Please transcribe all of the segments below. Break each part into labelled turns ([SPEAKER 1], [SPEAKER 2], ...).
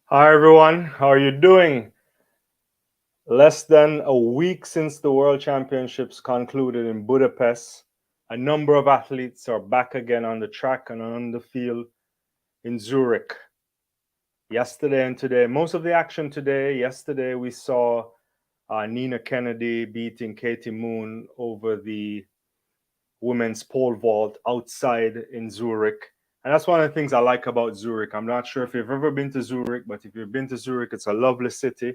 [SPEAKER 1] Hi everyone, how are you doing? Less than a week since the World Championships concluded in Budapest, a number of athletes are back again on the track and on the field in Zurich. Yesterday and today, most of the action today, yesterday we saw Nina Kennedy beating Katie Moon over the women's pole vault outside in Zurich. And that's one of the things I like about Zurich. I'm not sure if you've ever been to Zurich, but if you've been to Zurich, it's a lovely city.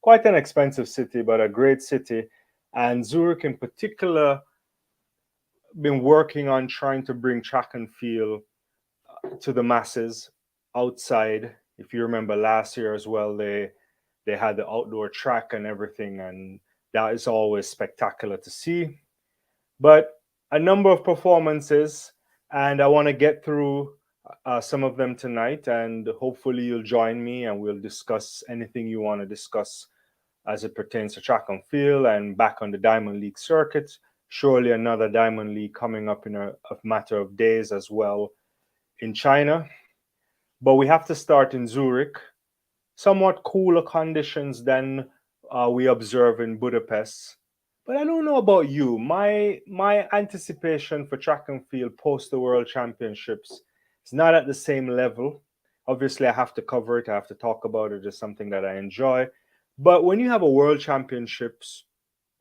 [SPEAKER 1] Quite an expensive city, but a great city. And Zurich in particular been working on trying to bring track and field to the masses outside. If you remember last year as well, they had the outdoor track and everything, and that is always spectacular to see. But a number of performances, and I want to get through some of them tonight, and hopefully you'll join me and we'll discuss anything you want to discuss as it pertains to track and field and back on the Diamond League circuit. Surely another Diamond League coming up in a matter of days as well in China. But we have to start in Zurich. Somewhat cooler conditions than we observe in Budapest. But I don't know about you. My anticipation for track and field post the World Championships is not at the same level. Obviously, I have to cover it. I have to talk about it. It's something that I enjoy. But when you have a World Championships,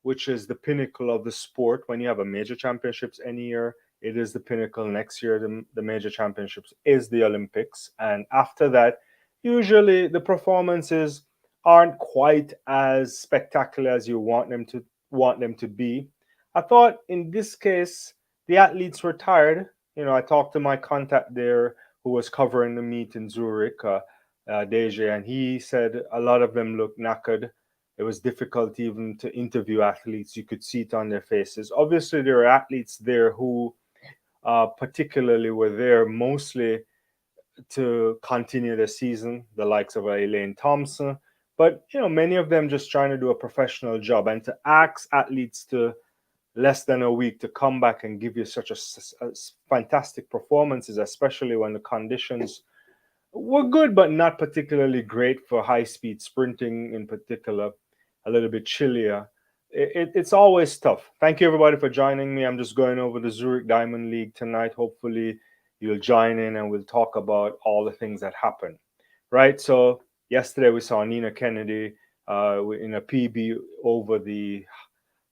[SPEAKER 1] which is the pinnacle of the sport, when you have a major championships any year, it is the pinnacle. Next year, the major championships is the Olympics. And after that, usually the performances aren't quite as spectacular as you want them to be. I thought in this case the athletes were tired. I talked to my contact there who was covering the meet in Zurich, Deja, and he said a lot of them looked knackered. It was difficult even to interview athletes. You could see it on their faces. Obviously, there are athletes there who particularly were there mostly to continue the season, the likes of Elaine Thompson. But many of them just trying to do a professional job, and to ask athletes to less than a week to come back and give you such a fantastic performances, especially when the conditions were good but not particularly great for high speed sprinting in particular, a little bit chillier. It's always tough. Thank you everybody for joining me. I'm just going over the Zurich Diamond League tonight. Hopefully you'll join in and we'll talk about all the things that happened. Right. So yesterday we saw Nina Kennedy in a PB over the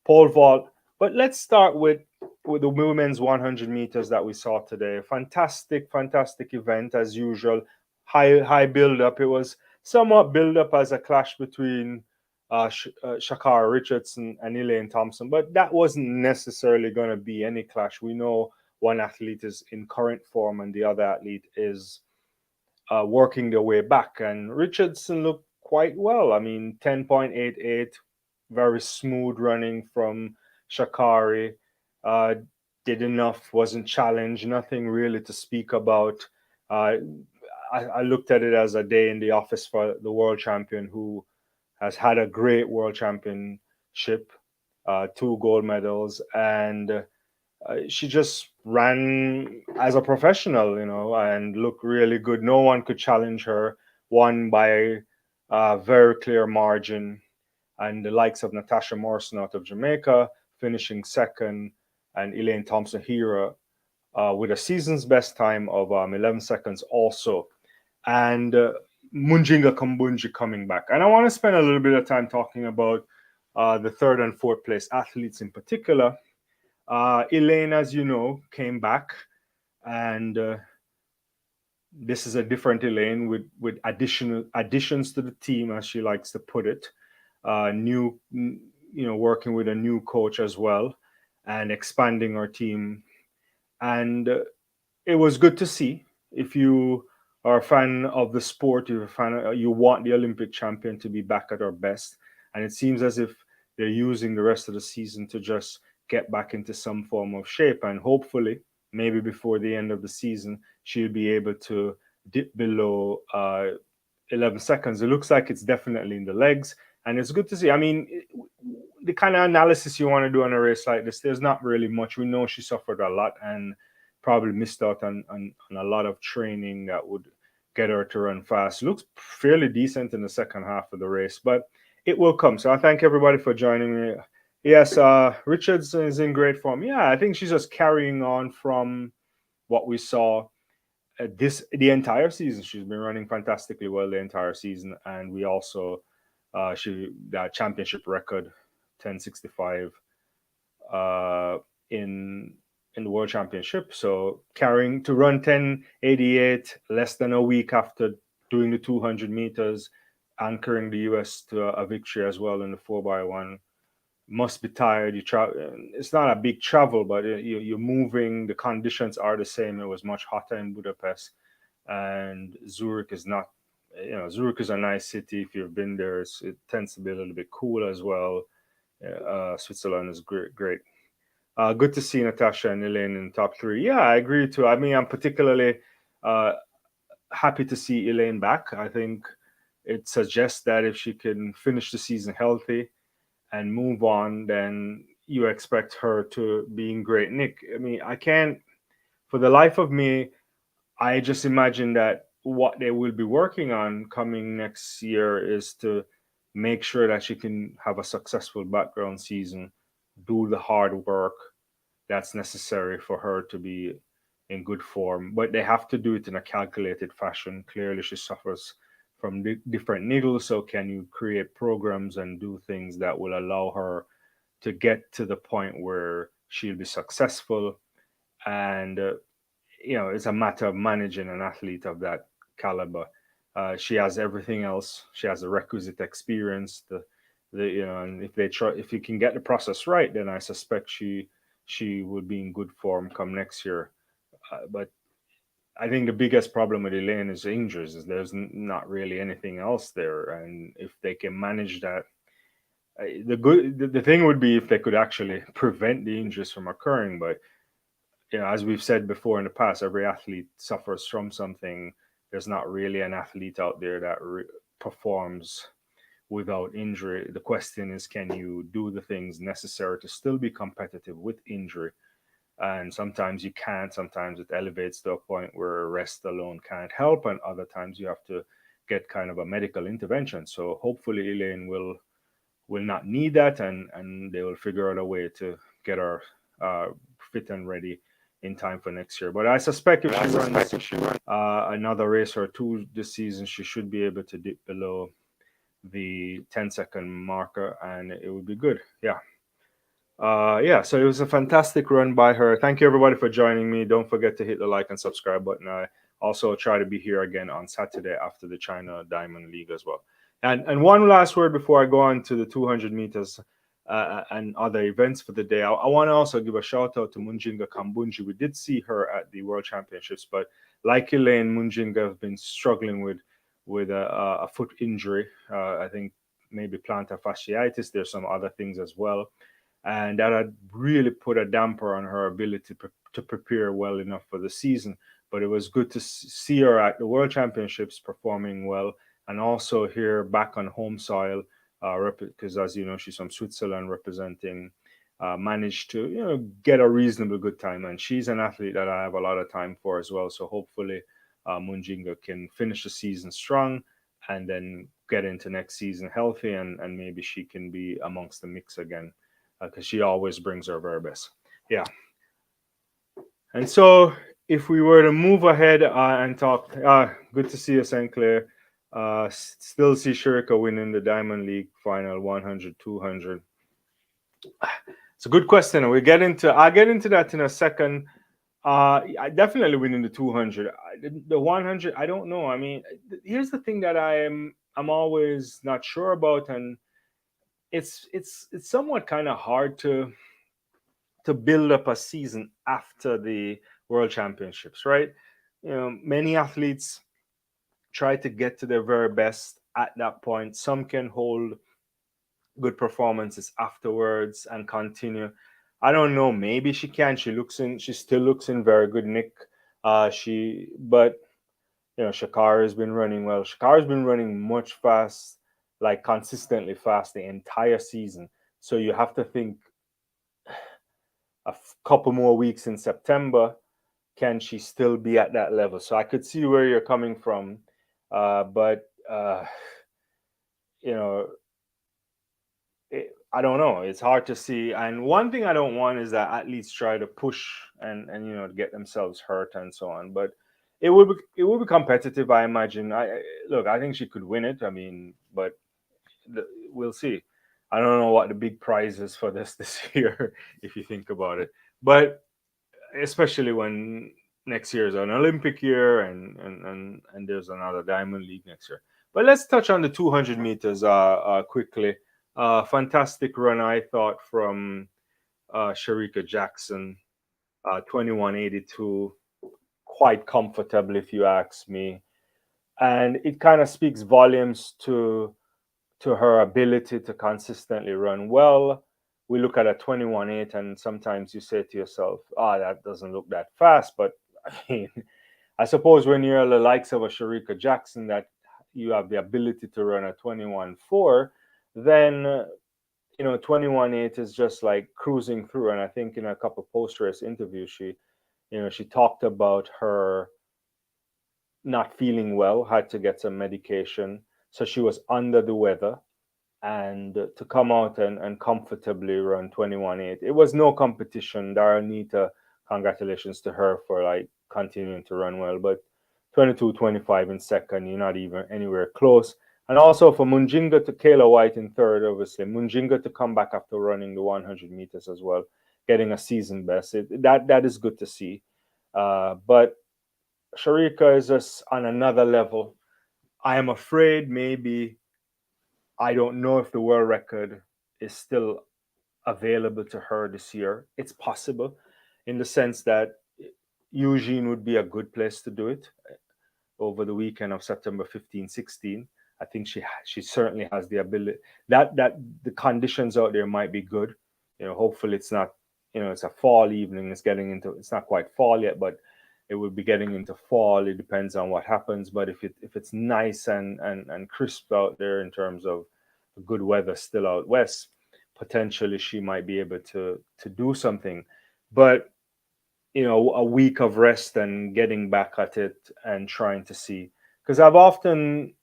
[SPEAKER 1] pole vault. But let's start with the women's 100 meters that we saw today. Fantastic, fantastic event as usual. High build up. It was somewhat build up as a clash between Sha'carri Richardson and Elaine Thompson, but that wasn't necessarily going to be any clash. We know one athlete is in current form and the other athlete is working their way back. And Richardson looked quite well. I mean, 10.88, very smooth running from Sha'carri. Uh, did enough, wasn't challenged, nothing really to speak about. Uh, I looked at it as a day in the office for the world champion who has had a great world championship, two gold medals, and she just ran as a professional, and looked really good. No one could challenge her. Won by a very clear margin, and the likes of Natasha Morrison out of Jamaica finishing second, and Elaine Thompson-Herah with a season's best time of 11 seconds also, and Munjinga Kambunji coming back. And I want to spend a little bit of time talking about the third and fourth place athletes in particular. Elaine, as you know, came back, and this is a different Elaine with additional additions to the team, as she likes to put it. New, working with a new coach as well, and expanding our team, and it was good to see. If you are a fan of the sport, you're a fan, you want the Olympic champion to be back at her best, and it seems as if they're using the rest of the season to just get back into some form of shape, and hopefully, maybe before the end of the season, she'll be able to dip below 11 seconds. It looks like it's definitely in the legs, and it's good to see. I mean, the kind of analysis you want to do on a race like this, there's not really much. We know she suffered a lot and probably missed out on a lot of training that would get her to run fast. Looks fairly decent in the second half of the race, but it will come. So I thank everybody for joining me. Yes, Richardson is in great form. Yeah, I think she's just carrying on from what we saw the entire season. She's been running fantastically well the entire season, and we also she that championship record 1065 uh, in the World Championship. So carrying to run 1088 less than a week after doing the 200 meters, anchoring the US to a victory as well in the 4x1. Must be tired. You travel. It's not a big travel, but you're moving. The conditions are the same. It was much hotter in Budapest, and Zurich is not. Zurich is a nice city. If you've been there, it tends to be a little bit cool as well. Switzerland is great. Great. Good to see Natasha and Elaine in top three. Yeah, I agree too. I mean, I'm particularly uh, happy to see Elaine back. I think it suggests that if she can finish the season healthy and move on, then you expect her to be in great nick. I mean, I can't, for the life of me, I just imagine that what they will be working on coming next year is to make sure that she can have a successful background season, do the hard work that's necessary for her to be in good form. But they have to do it in a calculated fashion. Clearly, she suffers from different niggles. So, can you create programs and do things that will allow her to get to the point where she'll be successful? And it's a matter of managing an athlete of that caliber. She has everything else. She has the requisite experience. And if you can get the process right, then I suspect she would be in good form come next year. But I think the biggest problem with Elaine is injuries. Is there's not really anything else there, and if they can manage that, the thing would be if they could actually prevent the injuries from occurring. But as we've said before in the past, every athlete suffers from something. There's not really an athlete out there that performs without injury. The question is, can you do the things necessary to still be competitive with injury? And sometimes you can't. Sometimes it elevates to a point where rest alone can't help, and other times you have to get kind of a medical intervention. So hopefully Elaine will not need that, and they will figure out a way to get her fit and ready in time for next year. But I suspect if she runs another race or two this season, she should be able to dip below the 10-second marker, and it would be good. Yeah. So it was a fantastic run by her. Thank you everybody for joining me. Don't forget to hit the like and subscribe button. I also try to be here again on Saturday after the China Diamond League as well. And one last word before I go on to the 200 meters and other events for the day. I want to also give a shout out to Munjinga Kambunji. We did see her at the World Championships, but like Elaine, Munjinga have been struggling with a foot injury. I think maybe plantar fasciitis. There's some other things as well. And that had really put a damper on her ability to prepare well enough for the season. But it was good to see her at the World Championships performing well, and also here back on home soil, because as you know, she's from Switzerland representing, managed to get a reasonable good time. And she's an athlete that I have a lot of time for as well. So hopefully Munjinga can finish the season strong and then get into next season healthy, and maybe she can be amongst the mix again, because she always brings her very best. Yeah. And so if we were to move ahead and talk, good to see you, St. Clair. Still see Shericka winning the Diamond League final 100, 200. It's a good question. I'll get into that in a second. I definitely winning the 200. The 100, I don't know. I mean, here's the thing that I'm always not sure about, and it's somewhat kind of hard to build up a season after the World Championships, right? Many athletes try to get to their very best at that point. Some can hold good performances afterwards and continue. I don't know. Maybe she can. She still looks in very good nick. But Sha'carri has been running well. Sha'carri has been running much fast, like consistently fast the entire season. So you have to think a couple more weeks in September, can she still be at that level? So I could see where you're coming from But you know, I don't know. It's hard to see. And one thing I don't want is that athletes try to push and get themselves hurt and so on. But it would be competitive, I imagine. Look, I think she could win it. I mean, but we'll see. I don't know what the big prize is for this year, if you think about it. But especially when next year is an Olympic year and there's another Diamond League next year. But let's touch on the 200 meters quickly. Fantastic run, I thought, from Shericka Jackson, 21:82, quite comfortable, if you ask me. And it kind of speaks volumes to her ability to consistently run well. We look at a 21:8, and sometimes you say to yourself, that doesn't look that fast. But I mean, I suppose when you're the likes of a Shericka Jackson, that you have the ability to run a 21:4, then 21:8 is just like cruising through. And I think in a couple of post-race interviews, she talked about her not feeling well, had to get some medication. So she was under the weather. And to come out and comfortably run 21:8. It was no competition. Daranita, congratulations to her for like continuing to run well. But 22:25 in second, you're not even anywhere close. And also for Munjinga to Kayla White in third, obviously. Munjinga to come back after running the 100 meters as well, getting a season best. That is good to see. But Shericka is just on another level. I am afraid maybe I don't know if the world record is still available to her this year. It's possible in the sense that Eugene would be a good place to do it over the weekend of September 15, 16. I think she certainly has the ability that the conditions out there might be good. Hopefully it's not, it's a fall evening. It's not quite fall yet, but it would be getting into fall. It depends on what happens. But if it's nice and crisp out there in terms of good weather still out west, potentially she might be able to do something. But a week of rest and getting back at it and trying to see, because I've often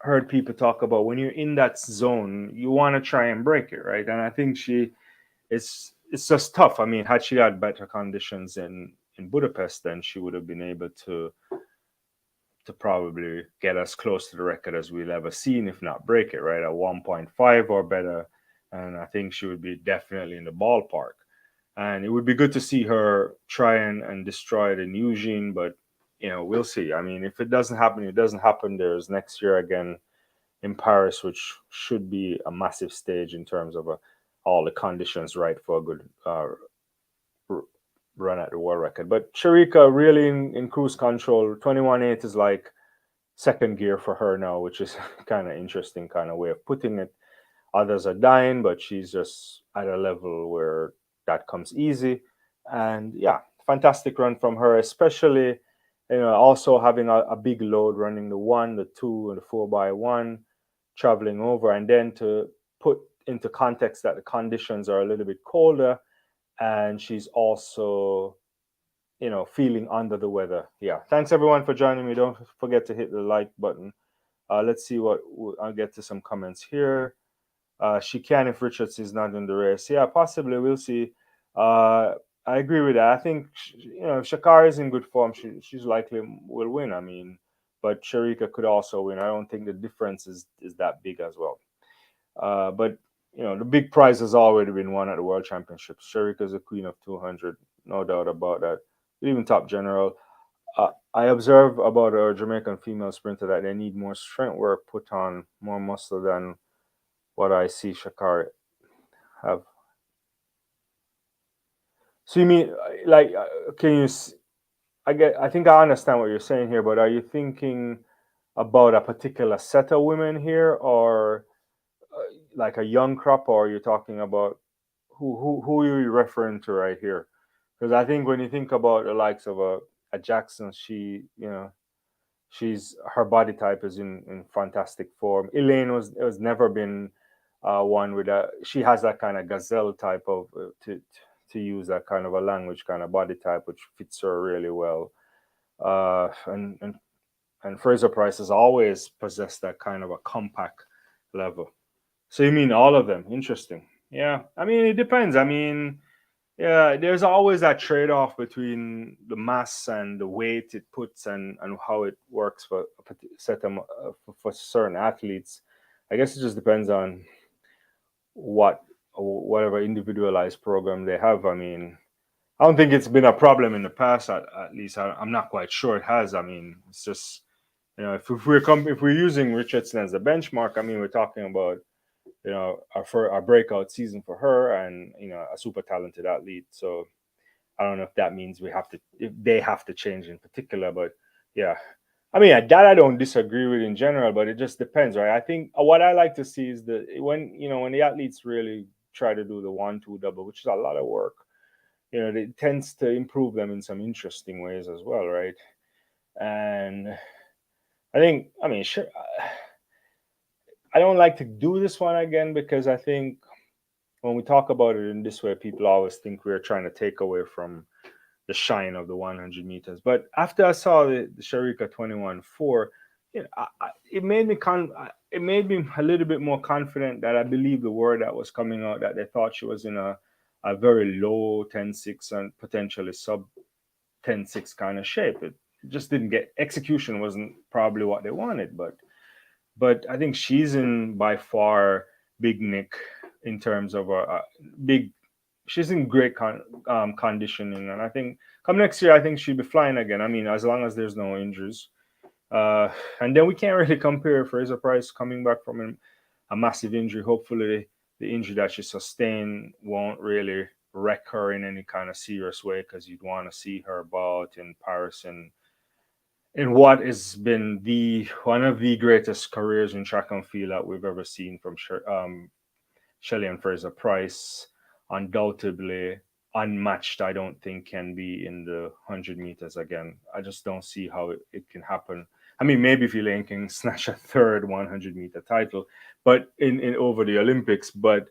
[SPEAKER 1] heard people talk about when you're in that zone, you want to try and break it, right? And I think it's just tough. I mean, had she had better conditions in Budapest, then she would have been able to probably get as close to the record as we'll ever seen, if not break it, right? At 1.5 or better. And I think she would be definitely in the ballpark. And it would be good to see her try and destroy it in Eugene, but we'll see. I mean, if it doesn't happen, it doesn't happen. There's next year again in Paris, which should be a massive stage in terms of all the conditions right for a good run at the world record. But Shericka really in cruise control. 21:8 is like second gear for her now, which is kind of interesting kind of way of putting it. Others are dying, but she's just at a level where that comes easy. And yeah, fantastic run from her, especially also having a big load running the 1, the 2, and the 4x1, traveling over, and then to put into context that the conditions are a little bit colder, and she's also feeling under the weather. Yeah, thanks everyone for joining me. Don't forget to hit the like button. Let's see what I'll get to some comments here. She can if Richards is not in the race. Yeah, possibly. We'll see. I agree with that. I think if Sha'carri is in good form, she's likely will win. I mean, but Shericka could also win. I don't think the difference is that big as well. But the big prize has already been won at the World Championships. Shericka is a queen of 200, no doubt about that. Even top general. I observe about our Jamaican female sprinter that they need more strength work put on, more muscle than what I see Sha'carri have. So you mean like can you? I think I understand what you're saying here, but are you thinking about a particular set of women here, or like a young crop, or are you talking about who are you referring to right here? Because I think when you think about the likes of a Jackson, she's her body type is in fantastic form. Elaine was never been one with a. She has that kind of gazelle type of to use that kind of a language kind of body type, which fits her really well. And and Fraser-Pryce has always possessed that kind of a compact level. So you mean all of them? Interesting. Yeah, I mean, it depends. I mean, yeah, there's always that trade-off between the mass and the weight it puts, and how it works for for certain athletes. I guess it just depends on what whatever individualized program they have. I mean, I don't think it's been a problem in the past. At least I'm not quite sure it has. I mean, it's just, if we're using Richardson as a benchmark, I mean, we're talking about, our breakout season for her, and a super talented athlete. So I don't know if that means if they have to change in particular, but yeah. I mean, that I don't disagree with in general, but it just depends, right? I think what I like to see is when the athletes really try to do the 1-2 double, which is a lot of work, it tends to improve them in some interesting ways as well, right? And I mean, sure, I don't like to do this one again, because I think when we talk about it in this way, people always think we're trying to take away from the shine of the 100 meters. But after I saw the Shericka 21.4, it made me a little bit more confident that I believe the word that was coming out, that they thought she was in a very low 10.6 and potentially sub 10.6 kind of shape. It just didn't get execution, wasn't probably what they wanted, but I think she's in by far big nick in terms of a big. She's in great conditioning, and I think come next year, I think she'll be flying again. I mean, as long as there's no injuries. And then we can't really compare Fraser-Pryce coming back from a massive injury. Hopefully, the injury that she sustained won't really wreck her in any kind of serious way, because you'd want to see her about in Paris and in what has been one of the greatest careers in track and field that we've ever seen from Shelly-Ann Fraser-Pryce. Undoubtedly unmatched, I don't think, can be in the 100 meters again. I just don't see how it can happen. I mean, maybe if Elaine can snatch a third 100-meter title, but in over the Olympics. But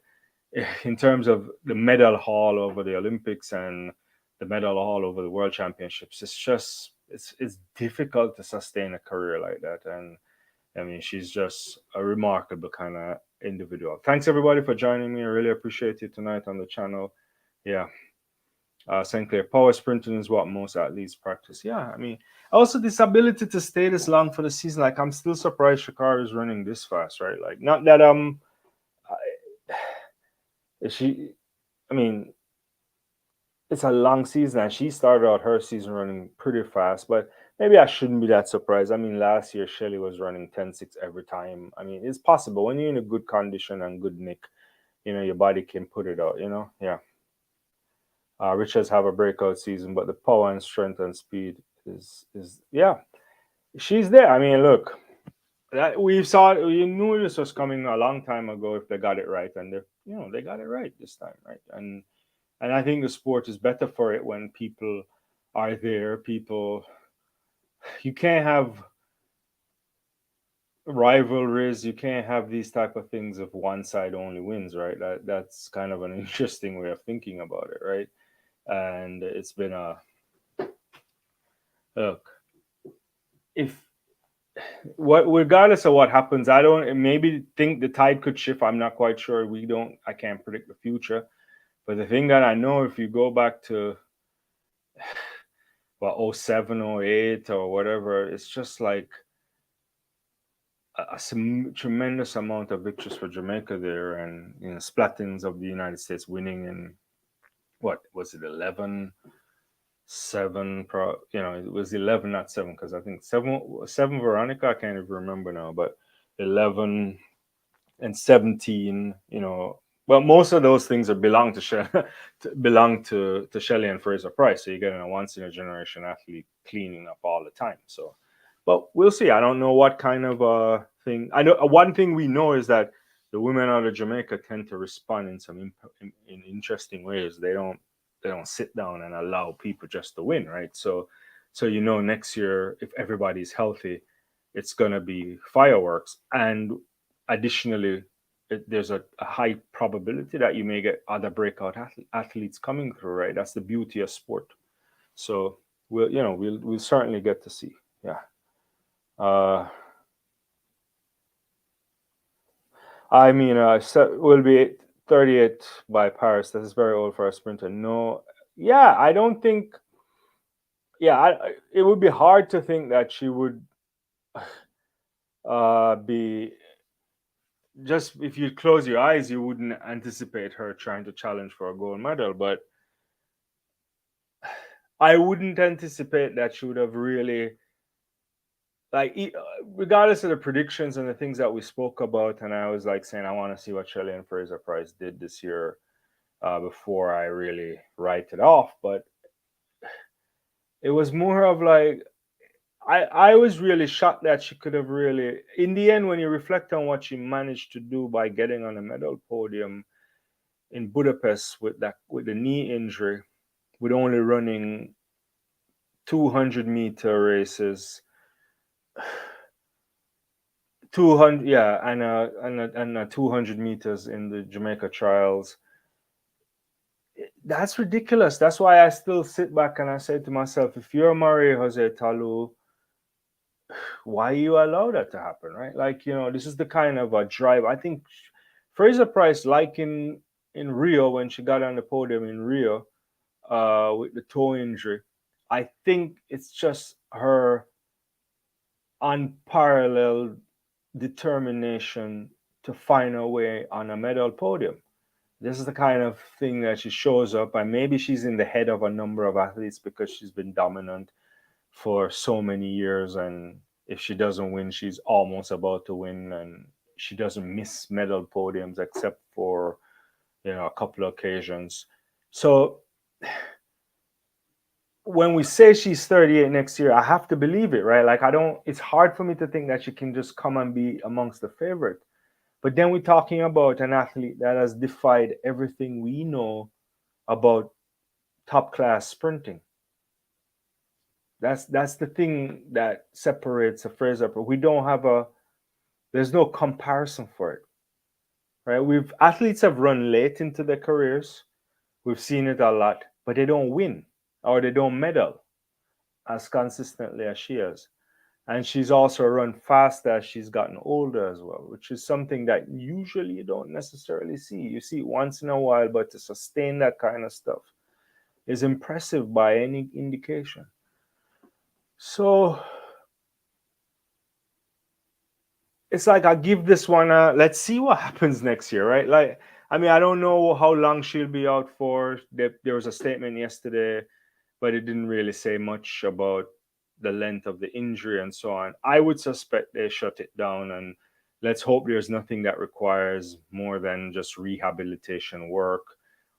[SPEAKER 1] in terms of the medal haul over the Olympics and the medal haul over the World Championships, it's difficult to sustain a career like that. And I mean, she's just a remarkable kind of individual. Thanks everybody for joining me. I really appreciate you tonight on the channel. Yeah. St. Clair, power sprinting is what most athletes practice. Yeah, I mean, also this ability to stay this long for the season. Like, I'm still surprised Sha'carri is running this fast, right? Like, not that she, I mean, it's a long season, and she started out her season running pretty fast, but maybe I shouldn't be that surprised. I mean, last year Shelly was running 10.6 every time. I mean, it's possible when you're in a good condition and good nick, your body can put it out, Yeah. Richards have a breakout season, but the power and strength and speed is yeah, she's there. I mean, look, we knew this was coming a long time ago if they got it right, and they got it right this time, right? And I think the sport is better for it when people are there. You can't have rivalries. You can't have these type of things if one side only wins, right? That's kind of an interesting way of thinking about it, right? And it's been look, if regardless of what happens, I don't maybe think the tide could shift. I'm not quite sure. I can't predict the future. But the thing that I know, if you go back to 07, 08 or whatever, it's just like some tremendous amount of victories for Jamaica there, and splattings of the United States winning in what was it, 11, 7, it was 11, not 7, because I think 7 Veronica, I can't even remember now, but 11 and 17, well, most of those things belong to Shelly-Ann Fraser-Pryce. So you're getting a once in a generation athlete cleaning up all the time. So, but we'll see. I don't know what kind of thing. I know one thing we know is that the women out of Jamaica tend to respond in some in interesting ways. They don't sit down and allow people just to win, right? So next year, if everybody's healthy, it's gonna be fireworks. And additionally, there's a high probability that you may get other breakout athletes coming through, right? That's the beauty of sport. So we'll certainly get to see. Yeah. Uh, I mean, will be 38 by Paris. That is very old for a sprinter. No, yeah, I don't think. Yeah, it would be hard to think that she would be just if you close your eyes, you wouldn't anticipate her trying to challenge for a gold medal. But I wouldn't anticipate that she would have really regardless of the predictions and the things that we spoke about. And I was like saying I want to see what Shelly-Ann Fraser-Pryce did this year before I really write it off. But it was more of like I was really shocked that she could have really, in the end, when you reflect on what she managed to do by getting on a medal podium in Budapest with the knee injury, with only running 200-meter races, 200, yeah, and 200 meters in the Jamaica trials. That's ridiculous. That's why I still sit back and I say to myself, if you're Maria Jose Talu, why you allow that to happen, right? Like, this is the kind of a drive. I think Fraser-Pryce, like in Rio when she got on the podium in Rio with the toe injury, I think it's just her unparalleled determination to find a way on a medal podium. This is the kind of thing that she shows up, and maybe she's in the head of a number of athletes because she's been dominant for so many years, and if she doesn't win, she's almost about to win, and she doesn't miss medal podiums except for a couple of occasions. So when we say she's 38 next year, I have to believe it, right? Like I don't. It's hard for me to think that she can just come and be amongst the favorite. But then we're talking about an athlete that has defied everything we know about top class sprinting. That's the thing that separates a Fraser. We don't have there's no comparison for it, right? We've athletes have run late into their careers. We've seen it a lot, but they don't win or they don't medal as consistently as she has. And she's also run fast as she's gotten older as well, which is something that usually you don't necessarily see. You see it once in a while, but to sustain that kind of stuff is impressive by any indication. So it's like I give this one a let's see what happens next year, right? Like, I mean, I don't know how long she'll be out for. There was a statement yesterday, but it didn't really say much about the length of the injury and so on. I would suspect they shut it down, and let's hope there's nothing that requires more than just rehabilitation work.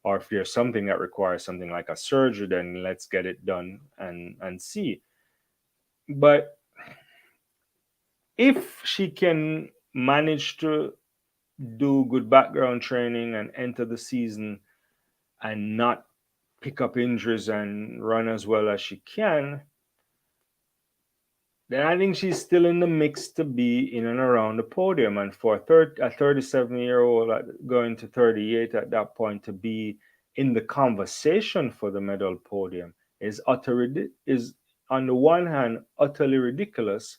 [SPEAKER 1] Or if there's something that requires something like a surgery, then let's get it done and see. But if she can manage to do good background training and enter the season and not pick up injuries and run as well as she can, then I think she's still in the mix to be in and around the podium. And for a 37-year-old going to 38 at that point to be in the conversation for the medal podium is is on the one hand utterly ridiculous,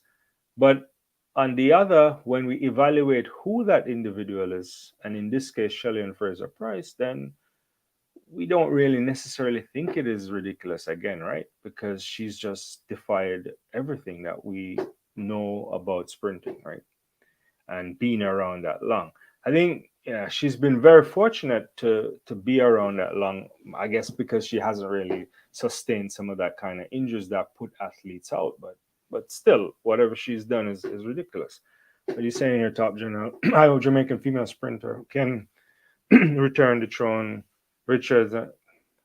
[SPEAKER 1] but on the other, when we evaluate who that individual is, and in this case Shelly-Ann Fraser-Pryce, then we don't really necessarily think it is ridiculous again, right? Because she's just defied everything that we know about sprinting, right? And being around that long. I think yeah, she's been very fortunate to be around that long, I guess because she hasn't really sustained some of that kind of injuries that put athletes out. But still, whatever she's done is ridiculous. But you saying your top general Iowa Jamaican female sprinter can return the throne Richards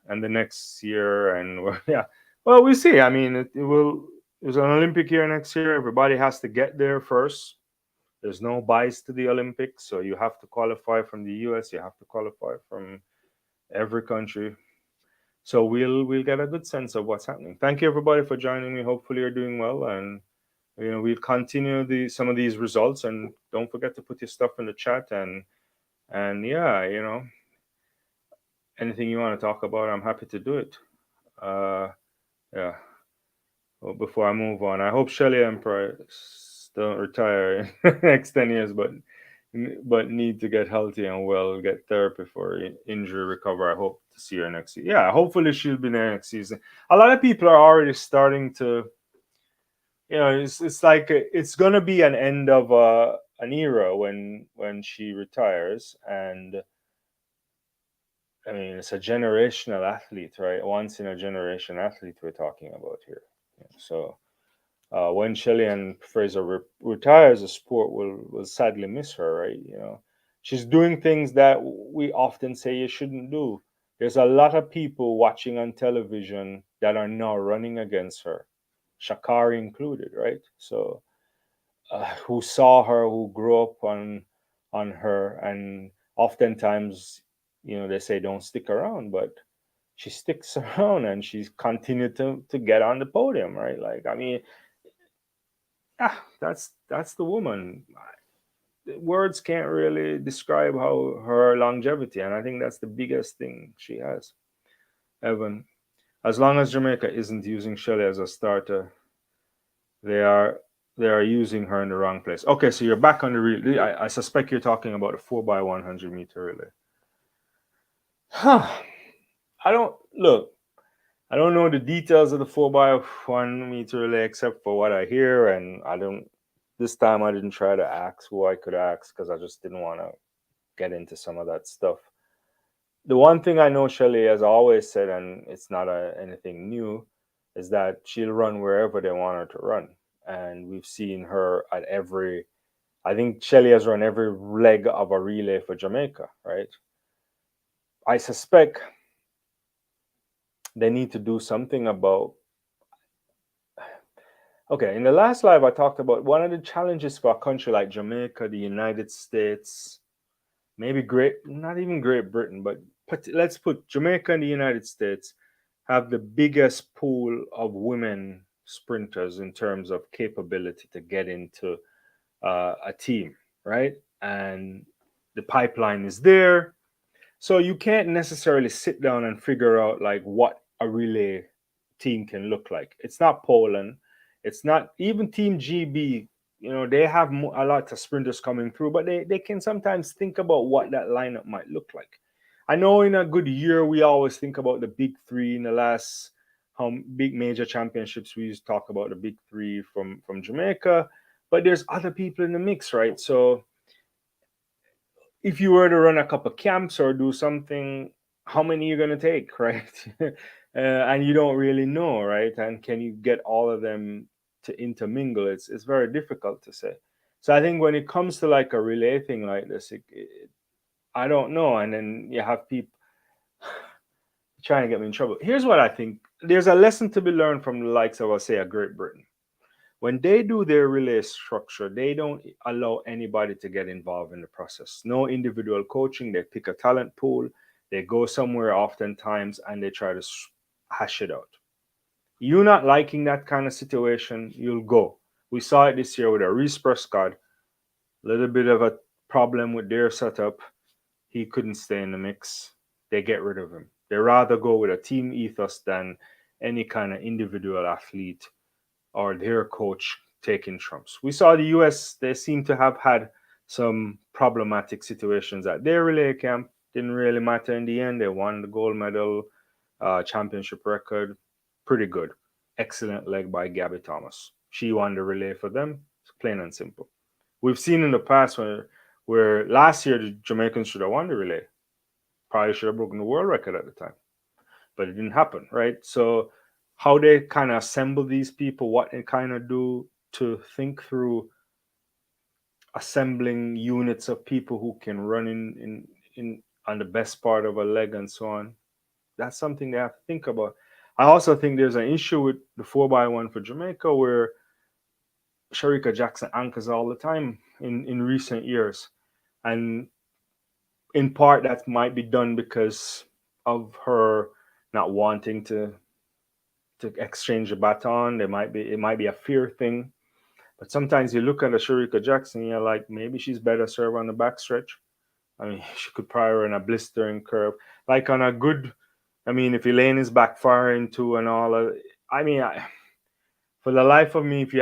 [SPEAKER 1] and the next year and yeah, well we see. I mean it's an Olympic year next year. Everybody has to get there first. There's no bias to the Olympics, so you have to qualify from the US, you have to qualify from every country. So we'll get a good sense of what's happening. Thank you everybody for joining me. Hopefully you're doing well, and we'll continue some of these results, and don't forget to put your stuff in the chat, and yeah, anything you want to talk about, I'm happy to do it. Yeah. Well, before I move on, I hope Shelly-Ann Fraser don't retire in the next 10 years, but need to get healthy and well, get therapy for injury recover. I hope to see her next season. Yeah, hopefully she'll be there next season. A lot of people are already starting to, it's like it's gonna be an end of an era when she retires, and I mean it's a generational athlete, right? Once in a generation athlete we're talking about here. So when Shelly-Ann Fraser retires, the sport will sadly miss her, right? She's doing things that we often say you shouldn't do. There's a lot of people watching on television that are now running against her, Sha'carri included, right? So who saw her, who grew up on her, and oftentimes, they say don't stick around, but she sticks around and she's continued to get on the podium, right? Like, I mean, that's the woman. Words can't really describe how her longevity, and I think that's the biggest thing she has. Evan, as long as Jamaica isn't using Shelly as a starter, they are they are using her in the wrong place. Okay, so you're back on the relay. I suspect you're talking about a 4x100 meter relay. Huh. I don't look. I don't know the details of the 4x1 meter relay except for what I hear, and I don't. This time I didn't try to ask who I could ask because I just didn't want to get into some of that stuff. The one thing I know Shelly has always said, and it's not anything new, is that she'll run wherever they want her to run. And we've seen her at every, I think Shelly has run every leg of a relay for Jamaica, right? I suspect they need to do something about. Okay, in the last live, I talked about one of the challenges for a country like Jamaica, the United States, maybe not even Great Britain, but let's put Jamaica and the United States have the biggest pool of women sprinters in terms of capability to get into a team, right? And the pipeline is there. So you can't necessarily sit down and figure out like what a relay team can look like. It's not Poland. It's not even Team GB. They have a lot of sprinters coming through, but they can sometimes think about what that lineup might look like. I know in a good year, we always think about the big three in the last big major championships. We used to talk about the big three from Jamaica, but there's other people in the mix, right? So if you were to run a couple camps or do something, how many are you going to take, right? And you don't really know, right? And can you get all of them to intermingle? It's very difficult to say. So I think when it comes to like a relay thing like this, I don't know. And then you have people trying to get me in trouble. Here's what I think. There's a lesson to be learned from the likes of, I'll say, a Great Britain. When they do their relay structure, they don't allow anybody to get involved in the process. No individual coaching. They pick a talent pool. They go somewhere oftentimes and they try to hash it out. You not liking that kind of situation, you'll go. We saw it this year with a Reese Prescott. A little bit of a problem with their setup. He couldn't stay in the mix. They get rid of him. They rather go with a team ethos than any kind of individual athlete or their coach taking trumps. We saw the US, they seem to have had some problematic situations at their relay camp. Didn't really matter in the end. They won the gold medal, championship record. Pretty good. Excellent leg by Gabby Thomas. She won the relay for them. It's plain and simple. We've seen in the past where last year the Jamaicans should have won the relay. Probably should have broken the world record at the time. But it didn't happen, right? So how they kind of assemble these people, what they kind of do to think through assembling units of people who can run in on the best part of a leg and so on. That's something they have to think about. I also think there's an issue with the 4x1 for Jamaica where Shericka Jackson anchors all the time in recent years. And in part that might be done because of her not wanting to exchange the baton. It might be a fear thing. But sometimes you look at a Shericka Jackson, you're like, maybe she's better served on the backstretch. I mean, she could probably run a blistering curve. Like on a good, I mean, if Elaine is backfiring too and all, I mean, For the life of me, if you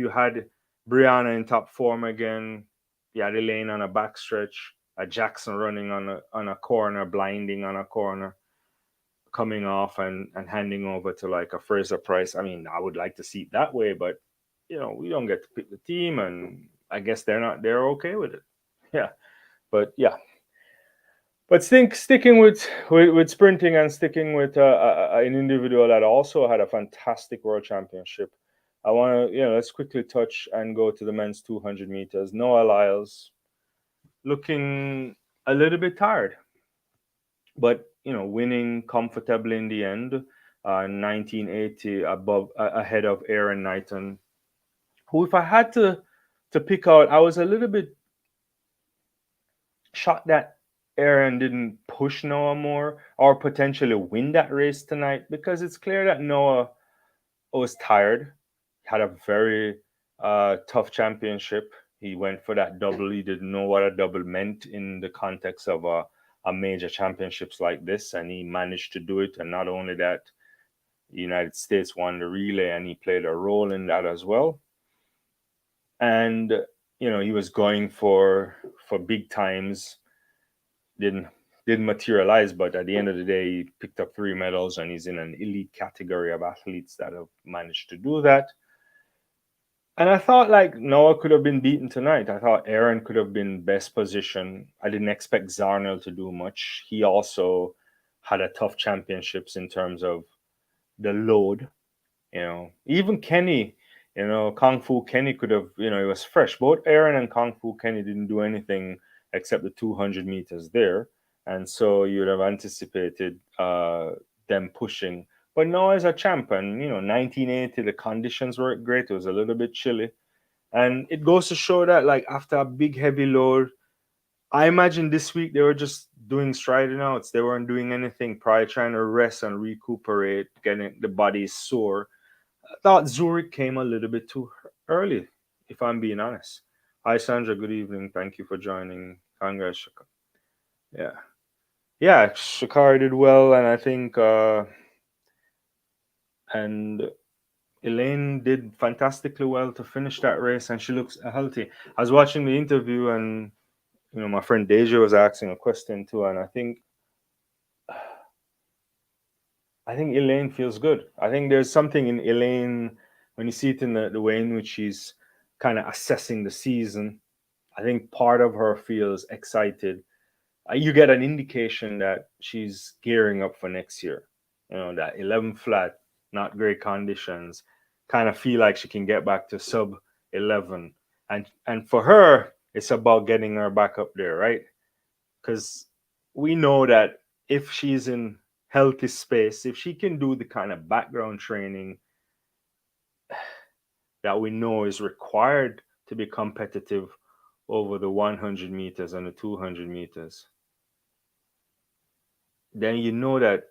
[SPEAKER 1] had Brianna in top form again, you had Elaine on a backstretch, a Jackson running on a corner, blinding on a corner, coming off and handing over to like a Fraser-Pryce. I mean, I would like to see it that way, but we don't get to pick the team, and I guess they're okay with it. Yeah, but yeah. But sticking with sprinting and sticking with an individual that also had a fantastic world championship, I want to let's quickly touch and go to the men's 200 meters. Noah Lyles looking a little bit tired, but winning comfortably in the end. 1980 ahead of Aaron Knighton, who, if I had to pick out, I was a little bit shocked that Aaron didn't push Noah more or potentially win that race tonight, because it's clear that Noah was tired, had a very tough championship. He went for that double. He didn't know what a double meant in the context of a major championships like this, and he managed to do it. And not only that, the United States won the relay, and he played a role in that as well. And he was going for big times. Didn't materialize, but at the end of the day, he picked up 3 medals, and he's in an elite category of athletes that have managed to do that. And I thought like Noah could have been beaten tonight. I thought Aaron could have been best position. I didn't expect Zarnell to do much. He also had a tough championships in terms of the load. Even Kenny, Kung Fu Kenny could have, he was fresh. Both Aaron and Kung Fu Kenny didn't do anything except the 200 meters there. And so you would have anticipated them pushing. But Noah is a champ, and 1980, the conditions weren't great. It was a little bit chilly. And it goes to show that, like, after a big heavy load, I imagine this week they were just doing striding outs. They weren't doing anything, probably trying to rest and recuperate, getting the body sore. I thought Zurich came a little bit too early, if I'm being honest. Hi, Sandra. Good evening. Thank you for joining. Congrats, Sha'carri. Yeah. Yeah, Sha'carri did well, and I think and Elaine did fantastically well to finish that race, and she looks healthy. I was watching the interview, and my friend Deja was asking a question too, and I think Elaine feels good. I think there's something in Elaine when you see it in the way in which she's kind of assessing the season. I think part of her feels excited. You get an indication that she's gearing up for next year. That 11 flat, not great conditions, kind of feel like she can get back to sub 11. And for her, it's about getting her back up there, right? Because we know that if she's in healthy space, if she can do the kind of background training that we know is required to be competitive over the 100 meters and the 200 meters, then you know that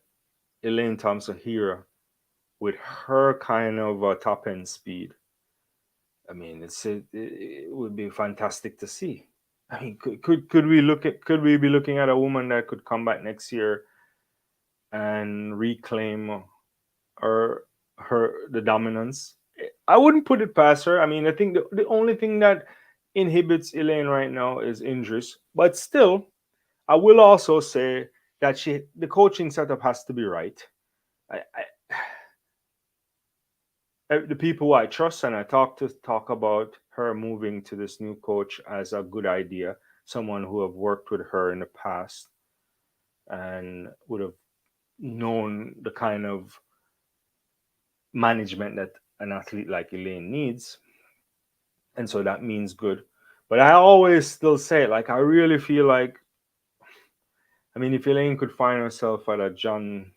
[SPEAKER 1] Elaine Thompson-Herah, with her kind of top end speed, I mean, it would be fantastic to see. I mean, could we be looking at a woman that could come back next year and reclaim the dominance? I wouldn't put it past her. I mean, I think the only thing that inhibits Elaine right now is injuries, but still, I will also say that the coaching setup has to be right. The people who I trust, and I talk about her moving to this new coach as a good idea, someone who have worked with her in the past and would have known the kind of management that an athlete like Elaine needs. And so that means good. But I always still say, like, I really feel like, I mean, if Elaine could find herself at a John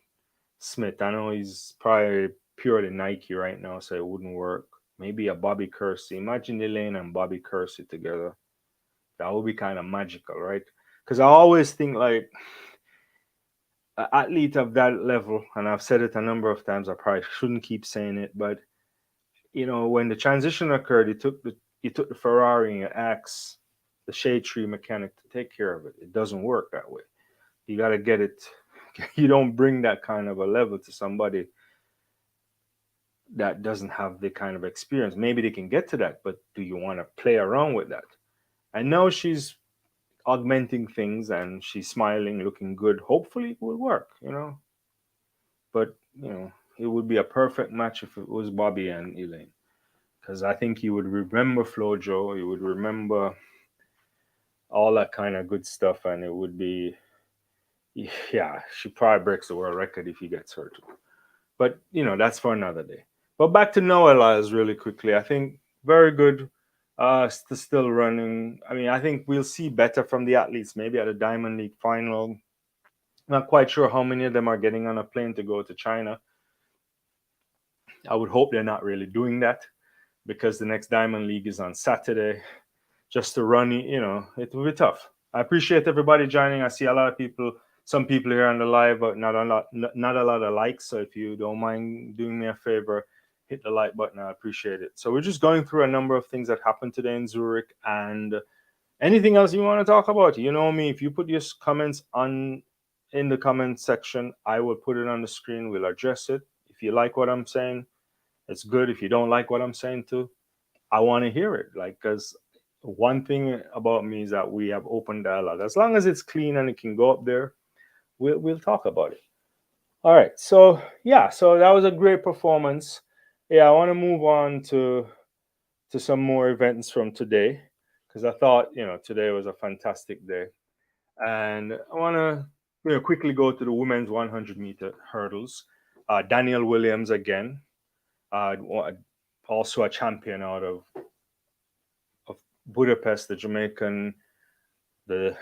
[SPEAKER 1] Smith, I know he's probably purely Nike right now, so it wouldn't work. Maybe a Bobby Kersey. Imagine Elaine and Bobby Kersey together. That would be kind of magical, right? Because I always think like an athlete of that level, and I've said it a number of times, I probably shouldn't keep saying it, but when the transition occurred, you took the Ferrari and you asked the shade tree mechanic to take care of it. It doesn't work that way. You got to get it. You don't bring that kind of a level to somebody that doesn't have the kind of experience. Maybe they can get to that, but do you want to play around with that? I know she's augmenting things and she's smiling, looking good. Hopefully, it will work, But it would be a perfect match if it was Bobby and Elaine, because I think you would remember Flojo, you would remember all that kind of good stuff, and it would be, yeah, she probably breaks the world record if he gets her too. But that's for another day. But back to Noah Lyles really quickly. I think very good. Still running. I mean, I think we'll see better from the athletes. Maybe at a Diamond League final. Not quite sure how many of them are getting on a plane to go to China. I would hope they're not really doing that, because the next Diamond League is on Saturday. Just to run, it will be tough. I appreciate everybody joining. I see a lot of people, some people here on the live, but not a lot of likes. So if you don't mind doing me a favor, hit the like button. I appreciate it. So we're just going through a number of things that happened today in Zurich, and anything else you want to talk about. You know me. If you put your comments on in the comment section, I will put it on the screen. We'll address it. If you like what I'm saying, it's good. If you don't like what I'm saying too, I want to hear it. Like, because one thing about me is that we have open dialogue. As long as it's clean and it can go up there, we'll talk about it. All right. So yeah, so that was a great performance. Yeah, I want to move on to some more events from today, because I thought today was a fantastic day, and I want to quickly go to the women's 100-meter hurdles. Danielle Williams again, uh, also a champion out of Budapest, the Jamaican, the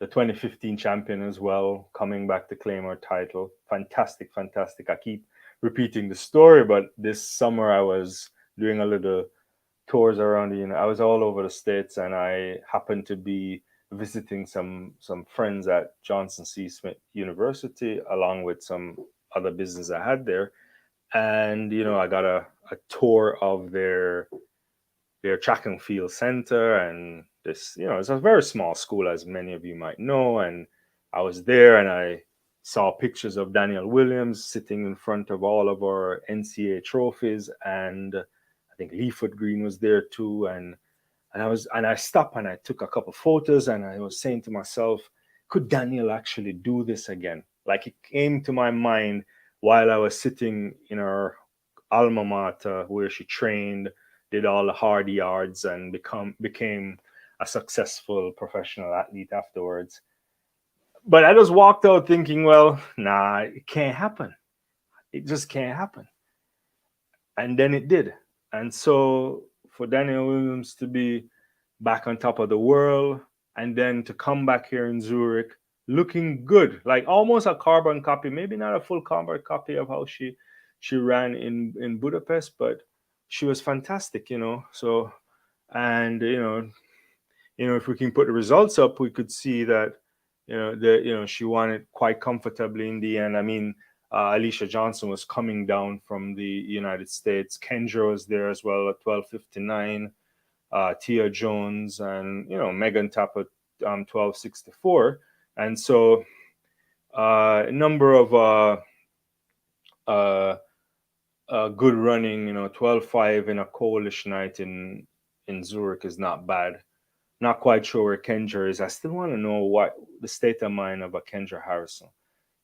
[SPEAKER 1] the 2015 champion as well, coming back to claim her title. Fantastic, fantastic. I keep repeating the story, but this summer I was doing a little tours around I was all over the States, and I happened to be visiting some friends at Johnson C. Smith University, along with some other business I had there. And I got a tour of their track and field center, and this it's a very small school, as many of you might know. And I was there, and I saw pictures of Danielle Williams sitting in front of all of our NCAA trophies, and I think Leafwood Green was there too. And I stopped and I took a couple photos, and I was saying to myself, could Danielle actually do this again? Like, it came to my mind while I was sitting in her alma mater where she trained, did all the hard yards, and became a successful professional athlete afterwards. But I just walked out thinking, well, nah, it can't happen. It just can't happen. And then it did. And so for Danielle Williams to be back on top of the world, and then to come back here in Zurich looking good, like almost a carbon copy, maybe not a full carbon copy of how she ran in Budapest, but she was fantastic, So, and if we can put the results up, we could see that she won it quite comfortably in the end. I mean, Alicia Johnson was coming down from the United States. Kendra was there as well at 12:59. Tia Jones and Megan Tapper 12:64. And so a number of good running. 12:05 in a coalition night in Zurich is not bad. Not quite sure where Kendra is. I still want to know what the state of mind of a Kendra Harrison,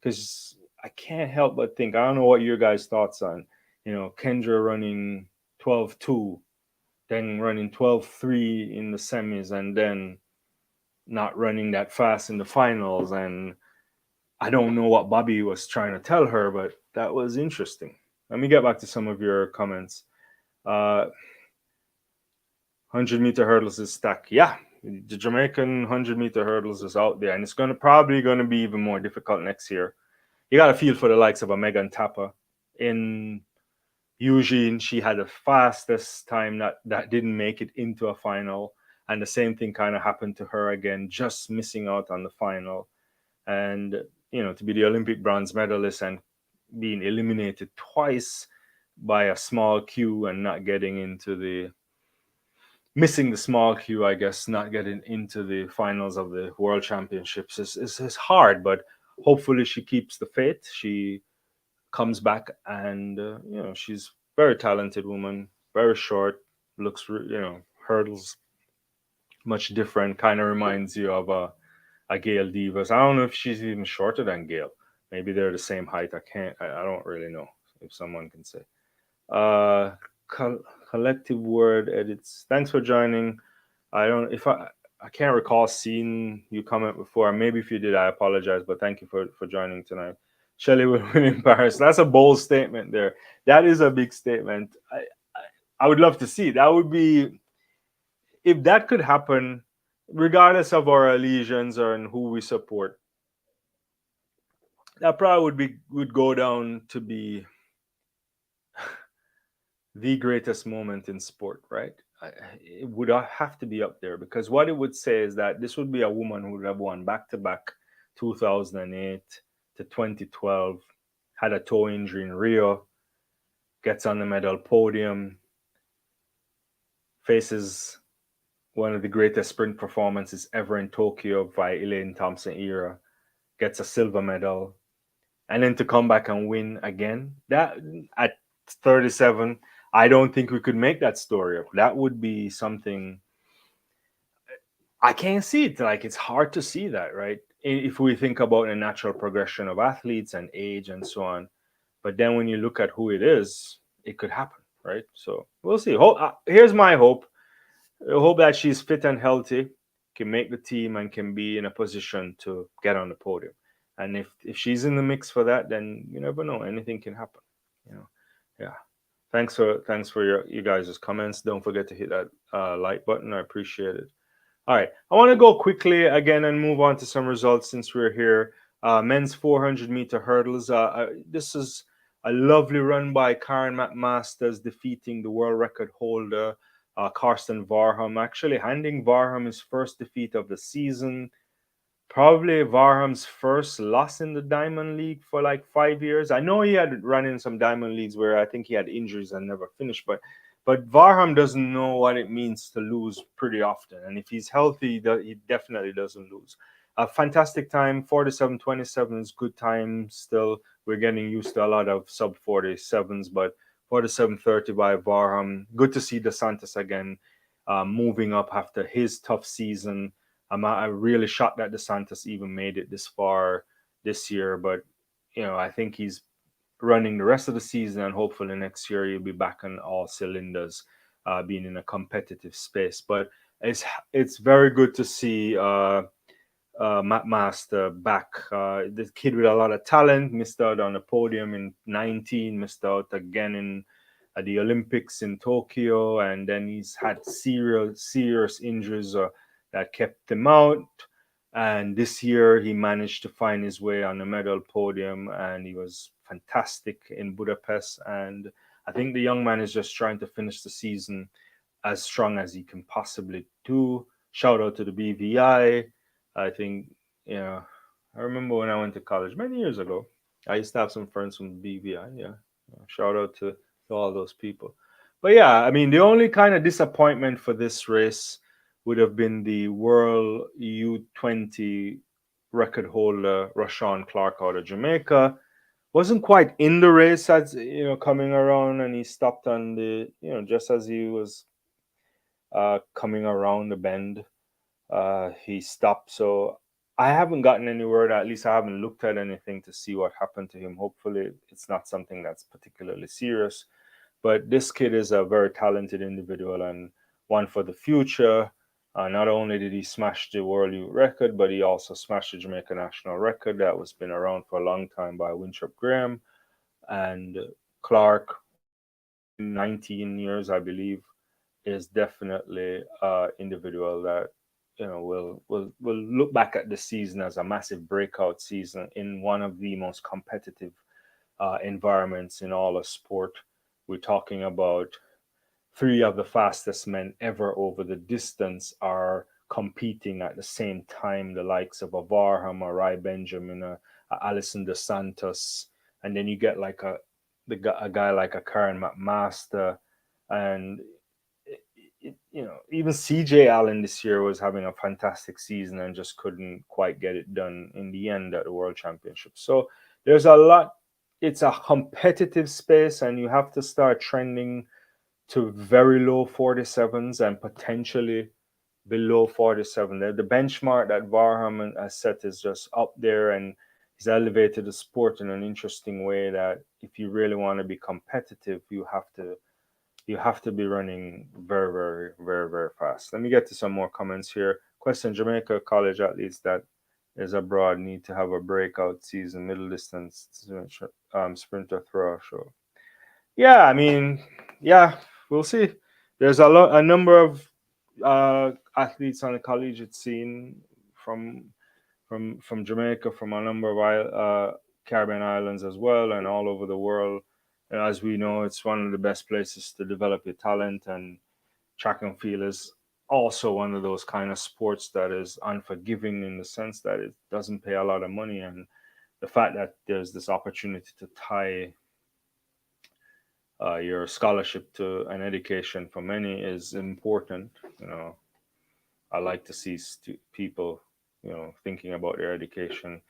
[SPEAKER 1] because I can't help but think, I don't know what your guys' thoughts on Kendra running 12:2, then running 12:3 in the semis, and then not running that fast in the finals. And I don't know what Bobby was trying to tell her, but that was interesting. Let me get back to some of your comments. 100-meter hurdles is stacked. Yeah, the Jamaican 100-meter hurdles is out there, and it's probably going to be even more difficult next year. You got to feel for the likes of a Megan Tapper. In Eugene, she had the fastest time that didn't make it into a final, and the same thing kind of happened to her again, just missing out on the final. And to be the Olympic bronze medalist and being eliminated twice by a small Q and not getting into missing the small Q, I guess, not getting into the finals of the World Championships is hard. But hopefully she keeps the faith. She comes back, and she's Very talented woman, very short, looks, hurdles much different. Kind of reminds you of a Gail Divas. I don't know if she's even shorter than Gail. Maybe they're the same height. I don't really know if someone can say. Uh, col- Collective word edits. Thanks for joining. I don't if I can't recall seeing you comment before. Maybe if you did, I apologize. But thank you for joining tonight. Shelly will win in Paris. That's a bold statement there. That is a big statement. I would love to see. That would be, if that could happen, regardless of our allegiance or and who we support. That probably would go down to be the greatest moment in sport, right? It would have to be up there, because what it would say is that this would be a woman who would have won back to back 2008 to 2012, had a toe injury in Rio, gets on the medal podium, faces one of the greatest sprint performances ever in Tokyo by Elaine Thompson-Herah, gets a silver medal, and then to come back and win again. That at 37, I don't think we could make that story up. That would be something I can't see it. Like, it's hard to see that, right? If we think about a natural progression of athletes and age and so on. But then when you look at who it is, it could happen, right? So we'll see. Here's my hope. I hope that she's fit and healthy, can make the team, and can be in a position to get on the podium. And if she's in the mix for that, then you never know. Anything can happen. You know, yeah. Thanks for you guys' comments. Don't forget to hit that like button. I appreciate it. All right, I want to go quickly again and move on to some results since we're here. Men's 400-meter hurdles. This is a lovely run by Karen McMasters, defeating the world record holder, Karsten Warholm, actually handing Warholm his first defeat of the season. Probably Varham's first loss in the Diamond League for like 5 years. I know he had run in some Diamond Leagues where I think he had injuries and never finished, but Varham doesn't know what it means to lose pretty often. And if he's healthy, he definitely doesn't lose. A fantastic time, 47:27 is good time still. We're getting used to a lot of sub 47s, but 47:30 by Varham. Good to see DeSantis again, moving up after his tough season. I'm really shocked that DeSantis even made it this far this year, but I think he's running the rest of the season, and hopefully next year he'll be back on all cylinders, being in a competitive space. But it's very good to see Matt Master back. This kid with a lot of talent, missed out on the podium in 19, missed out again in at the Olympics in Tokyo, and then he's had serious injuries that kept him out. And this year he managed to find his way on the medal podium, and he was fantastic in Budapest. And I think the young man is just trying to finish the season as strong as he can possibly do. Shout out to the BVI. I think, I remember when I went to college many years ago, I used to have some friends from the BVI. Yeah. Shout out to all those people. But yeah, I mean, the only kind of disappointment for this race would have been the World U20 record holder, Rashawn Clark out of Jamaica. Wasn't quite in the race as, coming around, and he stopped on the, just as he was coming around the bend. He stopped. So I haven't gotten any word, at least I haven't looked at anything to see what happened to him. Hopefully it's not something that's particularly serious. But this kid is a very talented individual and one for the future. Not only did he smash the world youth record, but he also smashed the Jamaica national record that was been around for a long time by Winthrop Graham. And Clark, 19 years, I believe, is definitely an individual that will look back at the season as a massive breakout season in one of the most competitive environments in all of sport. We're talking about three of the fastest men ever over the distance are competing at the same time. The likes of a Varham, a Rai Benjamin, a Alison Dos Santos, and then you get like a guy like a Karen McMaster, and even CJ Allen this year was having a fantastic season and just couldn't quite get it done in the end at the World Championship. So there's a lot it's a competitive space, and you have to start trending to very low 47s and potentially below 47. The benchmark that Varham has set is just up there, and he's elevated the sport in an interesting way that if you really want to be competitive, you have to be running very, very, very, very fast. Let me get to some more comments here. Question: Jamaica college athletes that is abroad need to have a breakout season, middle distance, sprinter throw. So yeah, I mean, yeah, we'll see. There's a number of athletes on the collegiate scene from from Jamaica, from a number of Caribbean islands as well, and all over the world. And as we know, it's one of the best places to develop your talent, and track and field is also one of those kind of sports that is unforgiving in the sense that it doesn't pay a lot of money, and the fact that there's this opportunity to tie your scholarship to an education for many is important. You know, I like to see people, thinking about their education.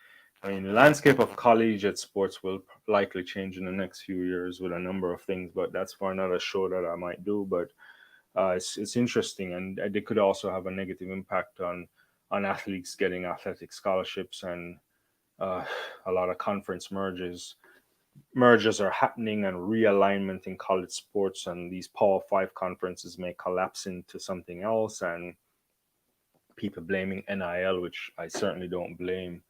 [SPEAKER 1] I mean, the landscape of collegiate sports will likely change in the next few years with a number of things, but that's for another show that I might do. But it's interesting, and they could also have a negative impact on athletes getting athletic scholarships, and uh, a lot of conference mergers are happening, and realignment in college sports, and these Power Five conferences may collapse into something else, and people blaming NIL, which I certainly don't blame,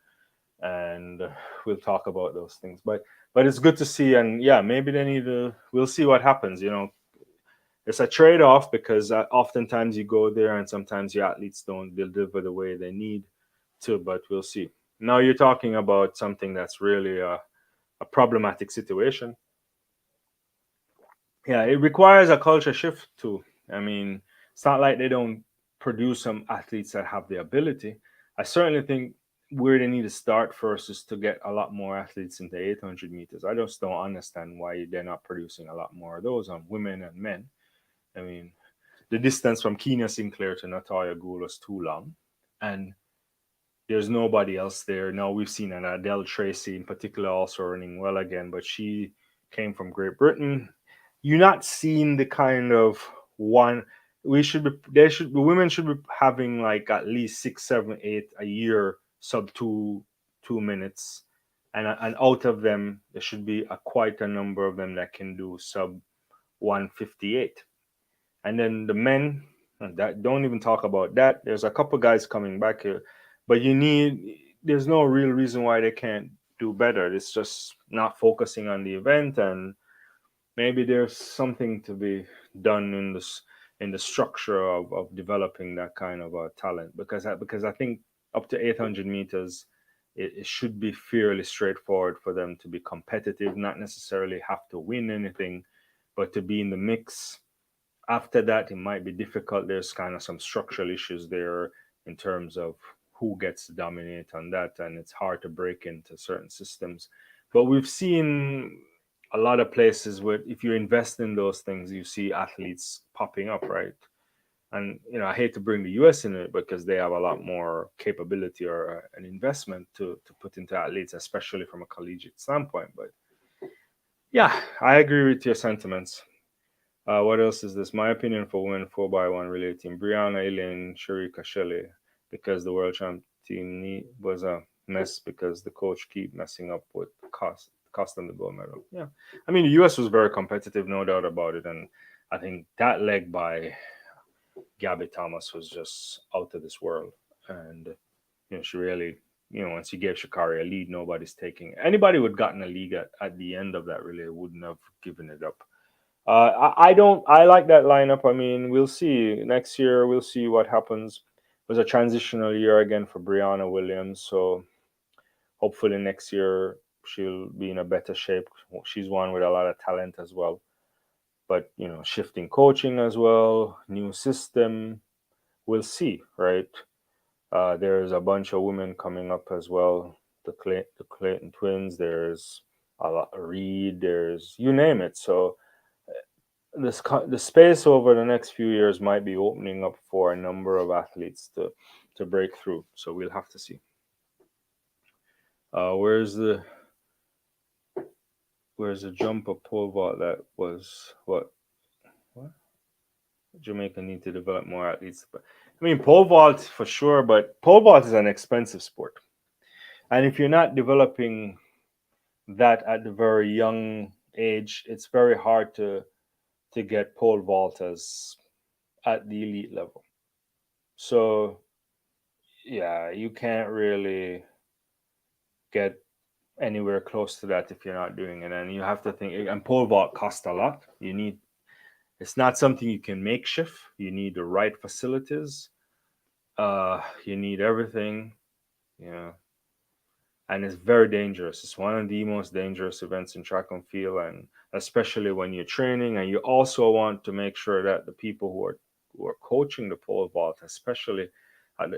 [SPEAKER 1] and we'll talk about those things. But it's good to see, and yeah, maybe they need to. We'll see what happens. It's a trade off because oftentimes you go there, and sometimes your athletes don't deliver the way they need to. But we'll see. Now you're talking about something that's really a problematic situation. Yeah, it requires a culture shift too. I mean, it's not like they don't produce some athletes that have the ability. I certainly think where they need to start first is to get a lot more athletes into 800 meters. I just don't understand why they're not producing a lot more of those on women and men. I mean, the distance from Keena Sinclair to Natalia Gould was too long, and there's nobody else there. Now we've seen an Adele Tracy in particular also running well again, but she came from Great Britain. You're not seeing the kind of one we should be. The women should be having like at least 6, 7, 8 a year sub 2 minutes, and out of them there should be quite a number of them that can do sub 158. And then the men, that don't even talk about that. There's a couple guys coming back here, but there's no real reason why they can't do better. It's just not focusing on the event, and maybe there's something to be done in the structure of developing that kind of talent, because I think up to 800 meters it should be fairly straightforward for them to be competitive, not necessarily have to win anything, but to be in the mix. After that, it might be difficult. There's kind of some structural issues there in terms of who gets to dominate on that, and it's hard to break into certain systems. But we've seen a lot of places where if you invest in those things, you see athletes popping up, right? And I hate to bring the US in it because they have a lot more capability or an investment to put into athletes, especially from a collegiate standpoint. But yeah, I agree with your sentiments. What else is this? My opinion for women 4x1 relay team: Brianna, Elaine, Shericka, Shelly, because the world champ team was a mess because the coach keep messing up with cost them the gold medal. Yeah, I mean the U.S. was very competitive, no doubt about it, and I think that leg by Gabby Thomas was just out of this world, and she really. Once you gave Sha'carri a lead, nobody's taking anybody would gotten a lead at the end of that relay wouldn't have given it up. I don't. I like that lineup. I mean, we'll see next year. We'll see what happens. It was a transitional year again for Brianna Williams, so hopefully next year she'll be in a better shape. She's one with a lot of talent as well. But shifting coaching as well, new system. We'll see, right? There's a bunch of women coming up as well. The Clayton twins. There's a lot Reed. There's you name it. So the space over the next few years might be opening up for a number of athletes to break through. So we'll have to see. Where's the where's a jumper pole vault that was what Jamaica need to develop more athletes. But I mean, pole vault for sure, but pole vault is an expensive sport, and if you're not developing that at the very young age, it's very hard to get pole vaulters at the elite level. So yeah, you can't really get anywhere close to that if you're not doing it, and you have to think. And pole vault costs a lot. You need It's not something you can makeshift. You need the right facilities. You need everything. You know, and it's very dangerous. It's one of the most dangerous events in track and field, and especially when you're training, and you also want to make sure that the people who are coaching the pole vault, especially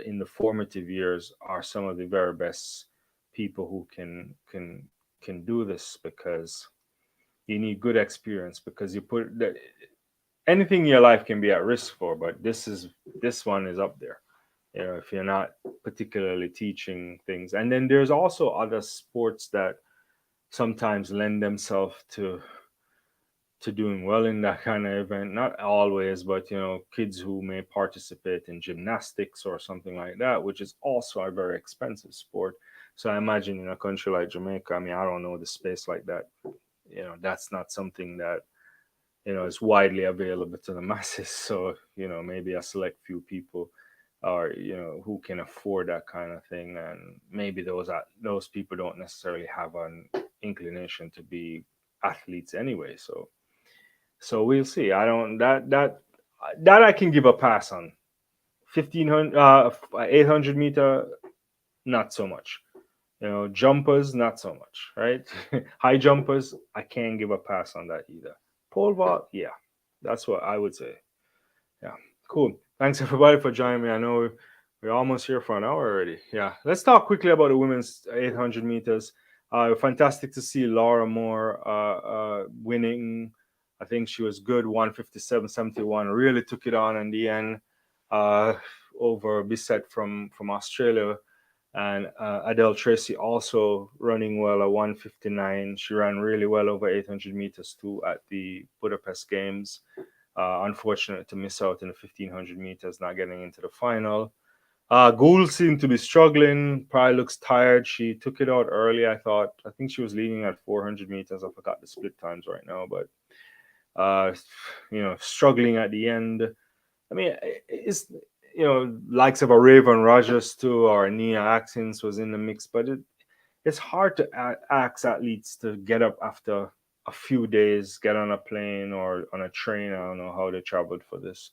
[SPEAKER 1] in the formative years, are some of the very best people who can do this, because you need good experience, because anything in your life can be at risk for, but this one is up there. If you're not particularly teaching things, and then there's also other sports that sometimes lend themselves to doing well in that kind of event. Not always, but kids who may participate in gymnastics or something like that, which is also a very expensive sport. So I imagine in a country like Jamaica, I mean, I don't know the space like that. That's not something that is widely available to the masses. So maybe a select few people are who can afford that kind of thing, and maybe those people don't necessarily have an inclination to be athletes anyway. So we'll see. I don't that I can give a pass on. 1500 800-meter, not so much. Jumpers, not so much, right? High jumpers, I can't give a pass on that either. Pole vault, yeah, that's what I would say. Yeah, cool. Thanks everybody for joining me. I know we're almost here for an hour already. Yeah, let's talk quickly about the women's 800 meters. Fantastic to see Laura Moore winning. I think she was good, 157.71. Really took it on in the end uh, over Bissett from Australia. And Adele Tracy also running well at 159. She ran really well over 800 meters too at the Budapest Games. Unfortunate to miss out in the 1500 meters, not getting into the final. Gould seemed to be struggling. Probably looks tired. She took it out early, I thought. I think she was leading at 400 meters. I forgot the split times right now, but struggling at the end. I mean, it's likes of a Raven Rogers too, or Nia Atkins was in the mix, but it's hard to ask athletes to get up after a few days, get on a plane or on a train. I don't know how they traveled for this,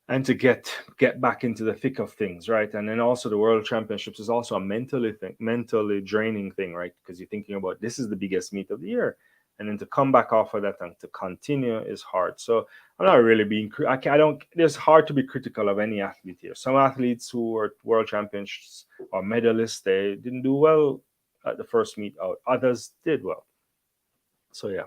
[SPEAKER 1] and to get back into the thick of things, right? And then also the World Championships is also a mentally draining thing, right? Because you're thinking about this is the biggest meet of the year, and then to come back off of that and to continue is hard. So I'm not really being. I don't. It's hard to be critical of any athlete here. Some athletes who were world champions or medalists, they didn't do well at the first meet out. Others did well. So yeah.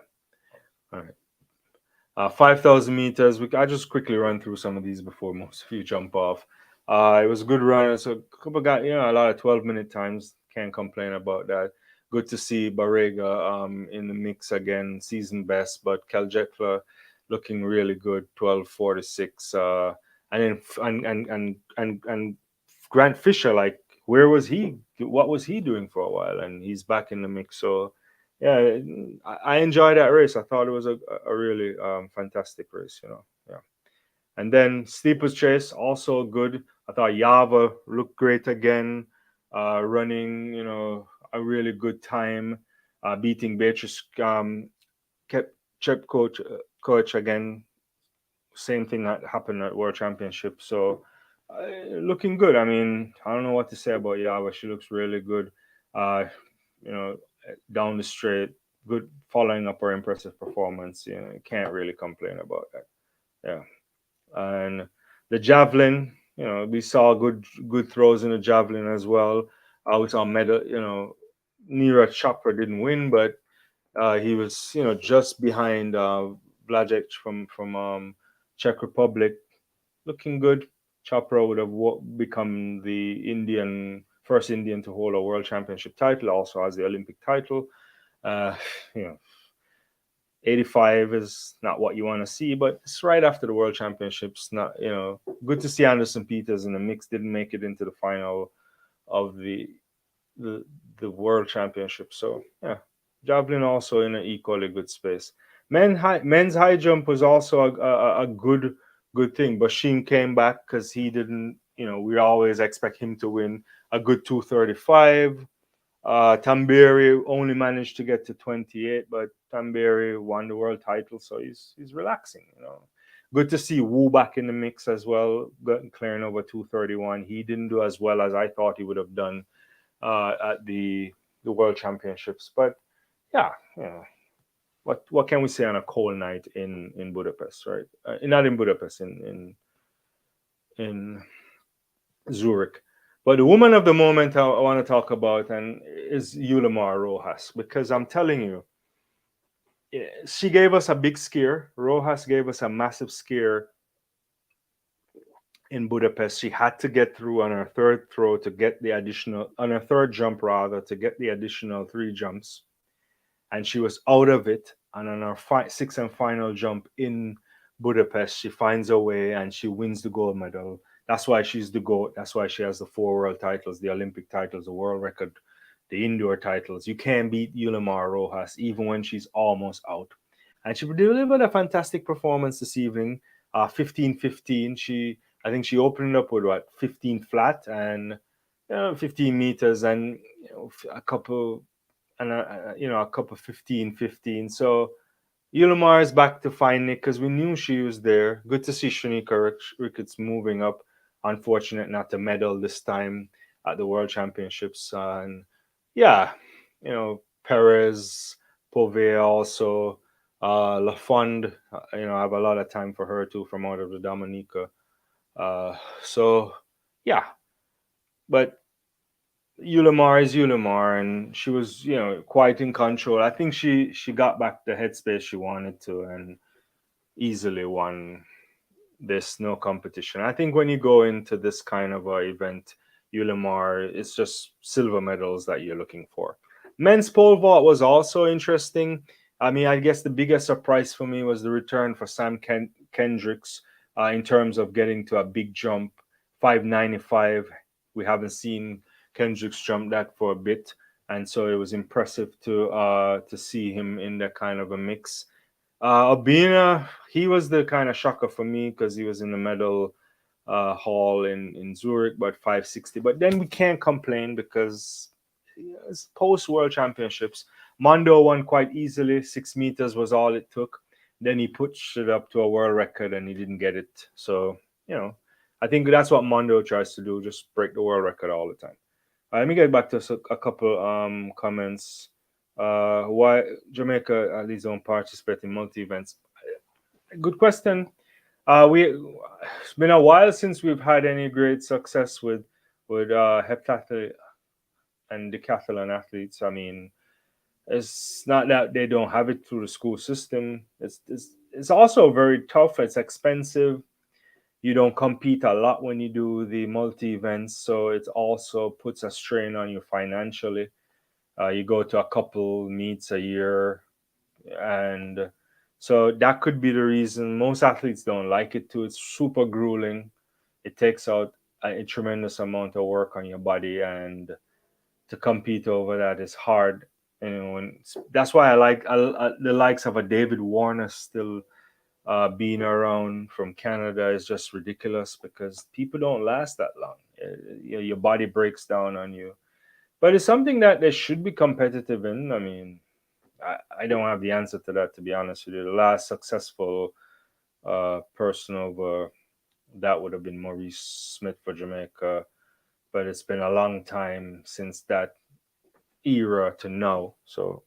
[SPEAKER 1] All right. 5,000 meters. I just quickly run through some of these before most of you jump off. It was a good run. So a couple got a lot of 12-minute times. Can't complain about that. Good to see Barrega in the mix again, season best. But Keljekla looking really good, 12:46. And then and Grant Fisher, like, where was he? What was he doing for a while? And he's back in the mix. So yeah, I enjoyed that race. I thought it was a really fantastic race. Yeah. And then steeplechase also good. I thought Yava looked great again, running a really good time, beating Beatrice kept Chep coach again. Same thing that happened at World Championship. So looking good. I mean, I don't know what to say about Yava. She looks really good. Uh, you know, down the straight, good, following up her impressive performance. You can't really complain about that. Yeah. And the javelin, we saw good throws in the javelin as well. We saw medal. Neeraj Chopra didn't win, but he was just behind Vlajec from Czech Republic, looking good. Chopra would have become the first Indian to hold a world championship title, also has the Olympic title. Uh, you know, 85 is not what you want to see, but it's right after the World Championships. Not, good to see Anderson Peters in the mix. Didn't make it into the final of the the World Championship. So yeah, javelin also in an equally good space. Men's high jump was also a good thing. Bashim came back because he didn't. We always expect him to win a good 235. Tamberi only managed to get to 28, but Tamberi won the world title, so he's relaxing. Good to see Wu back in the mix as well, clearing over 231. He didn't do as well as I thought he would have done at the World Championships, but yeah, what can we say on a cold night in Budapest, right? Not in Budapest, in Zurich. But the woman of the moment I want to talk about and is Yulimar Rojas, because I'm telling you, she gave us a big scare. Rojas gave us a massive scare in Budapest. She had to get through on her third throw to get the additional, on her third jump rather, to get the additional three jumps, and she was out of it. And on her sixth and final jump in Budapest, she finds a way and she wins the gold medal. That's why she's the GOAT. That's why she has the four world titles, the Olympic titles, the world record, the indoor titles. You can't beat Yulimar Rojas even when she's almost out. And she delivered a fantastic performance this evening. 15:15. I think she opened up with what, 15 flat and 15 meters and a couple and a couple 15:15. So Yulimar is back to find Nick because we knew she was there. Good to see Shericka Ricketts moving up. Unfortunate not to medal this time at the World Championships. And yeah, Perez, Pove also, Lafond, I have a lot of time for her too from out of the Dominica. So yeah, but Yulimar is Yulimar, and she was, quite in control. I think she got back the headspace she wanted to, and easily won this no competition. I think when you go into this kind of a event, Yulimar, it's just silver medals that you're looking for. Men's pole vault was also interesting. I mean, I guess the biggest surprise for me was the return for Sam Kendricks in terms of getting to a big jump, 595. We haven't seen Kendricks jump that for a bit, and so it was impressive to see him in that kind of a mix. Albina, he was the kind of shocker for me because he was in the medal hall in Zurich, about 560. But then we can't complain because it's post World Championships. Mondo won quite easily. 6 meters was all it took. Then he pushed it up to a world record and he didn't get it. So, I think that's what Mondo tries to do, just break the world record all the time. Let me get back to a couple comments. Why Jamaica at least don't participate in multi events? Good question. It's been a while since we've had any great success with heptathlete and decathlon athletes. I mean, it's not that they don't have it through the school system. It's also very tough. It's expensive. You don't compete a lot when you do the multi events, so it also puts a strain on you financially. You go to a couple meets a year, and so that could be the reason. Most athletes don't like it too. It's super grueling. It takes out a tremendous amount of work on your body, and to compete over that is hard. And that's why I like the likes of a David Warner still being around from Canada is just ridiculous because people don't last that long. Your body breaks down on you. But it's something that they should be competitive in. I mean, I don't have the answer to that, to be honest with you. The last successful person over that would have been Maurice Smith for Jamaica, but it's been a long time since that era to now. So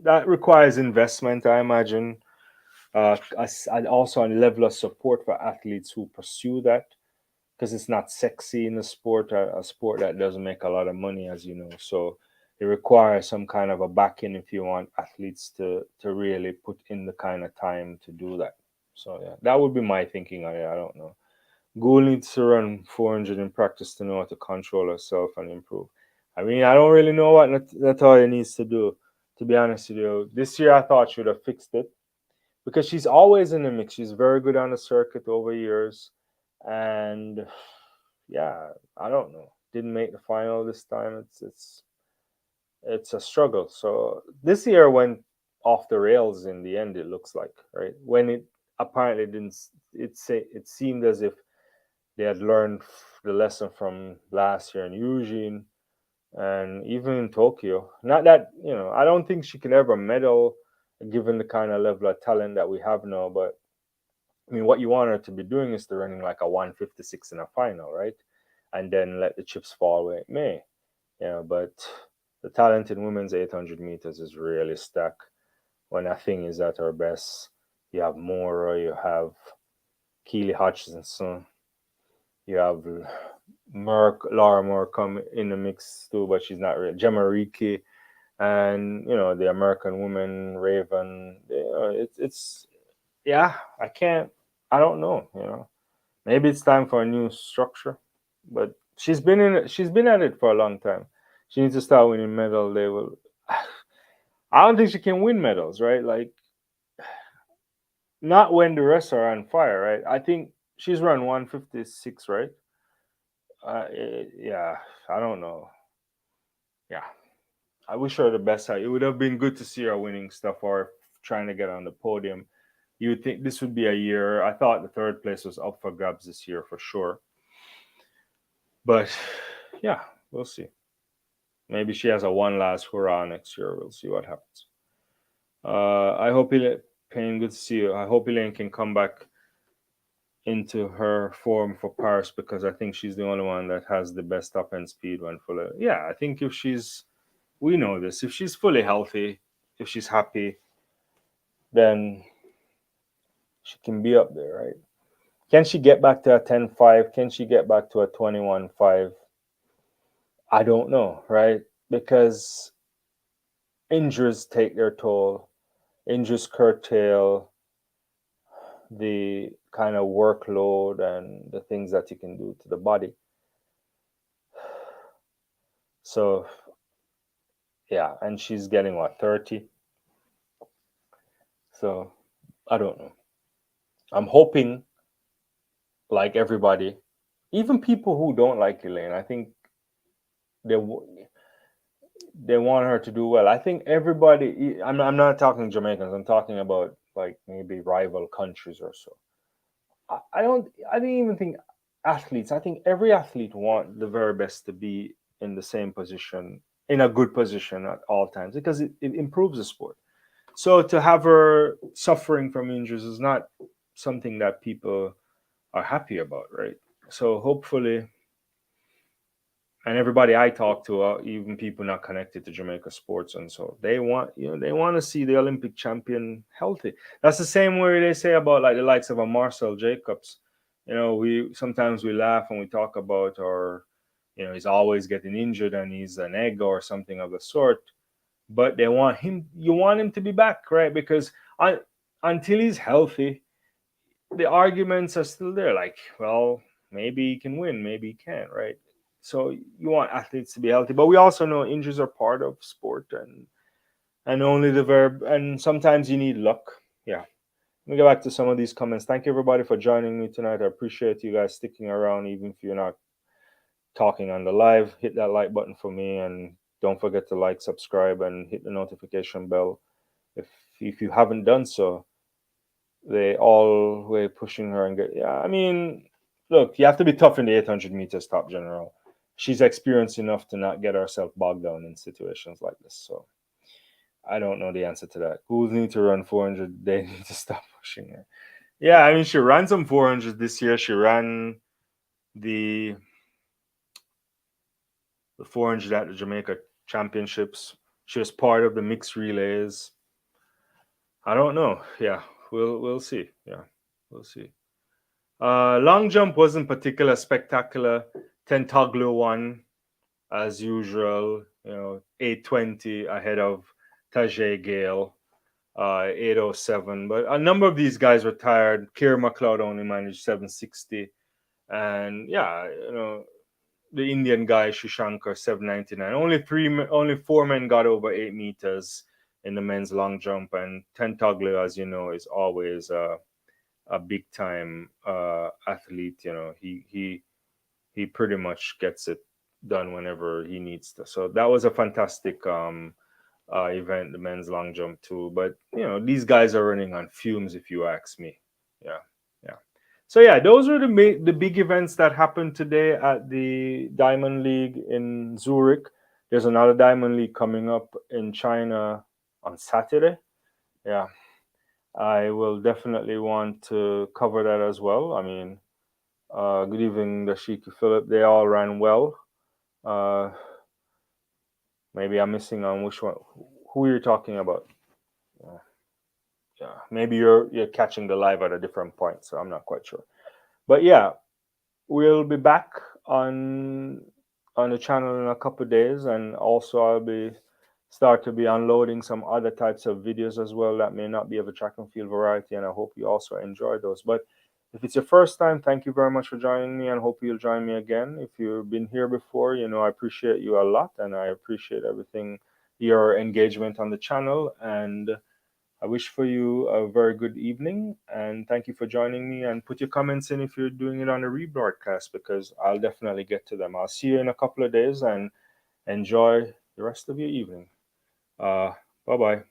[SPEAKER 1] that requires investment, I imagine. And also a level of support for athletes who pursue that because it's not sexy in the sport, a sport that doesn't make a lot of money, as you know. So it requires some kind of a backing if you want athletes to really put in the kind of time to do that. So yeah, that would be my thinking on it. I don't know. Goal needs to run 400 in practice to know how to control herself and improve. I mean, I don't really know what Natalia needs to do To be honest with you, this year I thought she would have fixed it because she's always in the mix. She's very good on the circuit over years, and yeah, I don't know. Didn't make the final this time. It's a struggle. So this year went off the rails in the end. It looks like, right, when it apparently didn't. It seemed as if they had learned the lesson from last year in Eugene and even in Tokyo. Not that, I don't think she can ever medal given the kind of level of talent that we have now. But I mean, what you want her to be doing is to running like a 156 in a final, right? And then let the chips fall where it may. But the talent in women's 800 meters is really stacked. When that thing is at her best, you have Mora, you have Keely Hutchinson, you have Laura Moore come in the mix too, but she's not really. Gemma Reekie, and the American woman Raven. It's yeah. I don't know. Maybe it's time for a new structure, but she's been in it. She's been at it for a long time. She needs to start winning medals. They will. I don't think she can win medals, right? Like, not when the rest are on fire, right? I think she's run 156, right? Yeah, I don't know. Yeah, I wish her the best. It would have been good to see her winning stuff or trying to get on the podium. You would think this would be a year. I thought the third place was up for grabs this year for sure. But yeah, we'll see. Maybe she has a one last hurrah next year. We'll see what happens. I hope Payne, good to see you. I hope Elaine can come back into her form for Paris because I think she's the only one that has the best top end speed when fully. Yeah, I think we know this. If she's fully healthy, if she's happy, then she can be up there, right? Can she get back to a 10.5? Can she get back to a 21.5? I don't know, right? Because injuries take their toll. Injuries curtail the kind of workload and the things that you can do to the body. So, yeah, and she's getting what, 30? So, I don't know. I'm hoping, like everybody, even people who don't like Elaine, I think they they want her to do well. I think everybody. I'm not talking Jamaicans. I'm talking about like maybe rival countries or so. I don't. I didn't even think athletes. I think every athlete want the very best to be in the same position, in a good position at all times, because it improves the sport. So to have her suffering from injuries is not something that people are happy about, right? So hopefully, and everybody I talk to, even people not connected to Jamaica sports, and so they want, they want to see the Olympic champion healthy. That's the same way they say about like the likes of a Marcel Jacobs. We sometimes we laugh and we talk about, or he's always getting injured and he's an egg or something of the sort. But they want him. You want him to be back, right? Because until he's healthy, the arguments are still there. Like, well, maybe he can win, maybe he can't, right? So you want athletes to be healthy, but we also know injuries are part of sport, and only the verb, and sometimes you need luck. Yeah. Let me go back to some of these comments. Thank you everybody for joining me tonight. I appreciate you guys sticking around, even if you're not talking on the live. Hit that like button for me, and don't forget to like, subscribe, and hit the notification bell if you haven't done so. They all were pushing her and get. Yeah, I mean, look, you have to be tough in the 800 meters top general. She's experienced enough to not get herself bogged down in situations like this. So I don't know the answer to that. Who need to run 400? They need to stop pushing her. Yeah, I mean, she ran some 400 this year. She ran the 400 at the Jamaica Championships. She was part of the mixed relays. I don't know. Yeah, we'll see. Yeah, we'll see. Long jump wasn't particularly spectacular. Tentaglu won as usual. 8:20 ahead of Tajay Gale. 8:07. But a number of these guys were tired. Kira McLeod only managed 7:60, and yeah, the Indian guy Shushankar 7:99. Only four men got over 8 meters. in the men's long jump. And Tentoglu, as you know, is always a big time athlete. You know, he pretty much gets it done whenever he needs to. So that was a fantastic event, the men's long jump too. But you know, these guys are running on fumes, if you ask me. Yeah, yeah. So yeah, those were the big events that happened today at the Diamond League in Zurich. There's another Diamond League coming up in China on Saturday. Yeah, I will definitely want to cover that as well. I mean, good evening, Dashiki Philip. They all ran well. Uh, maybe I'm missing on which one. Who you're talking about? Yeah, yeah. Maybe you're catching the live at a different point, so I'm not quite sure. But yeah, we'll be back on on the channel in a couple of days, and also I'll be start to be unloading some other types of videos as well that may not be of a track and field variety, and I hope you also enjoy those. But if it's your first time, thank you very much for joining me, and hope you'll join me again. If you've been here before, you know I appreciate you a lot, and I appreciate everything, your engagement on the channel, and I wish for you a very good evening, and thank you for joining me. And put your comments in if you're doing it on a rebroadcast, because I'll definitely get to them. I'll see you in a couple of days, and enjoy the rest of your evening. Uh, bye bye.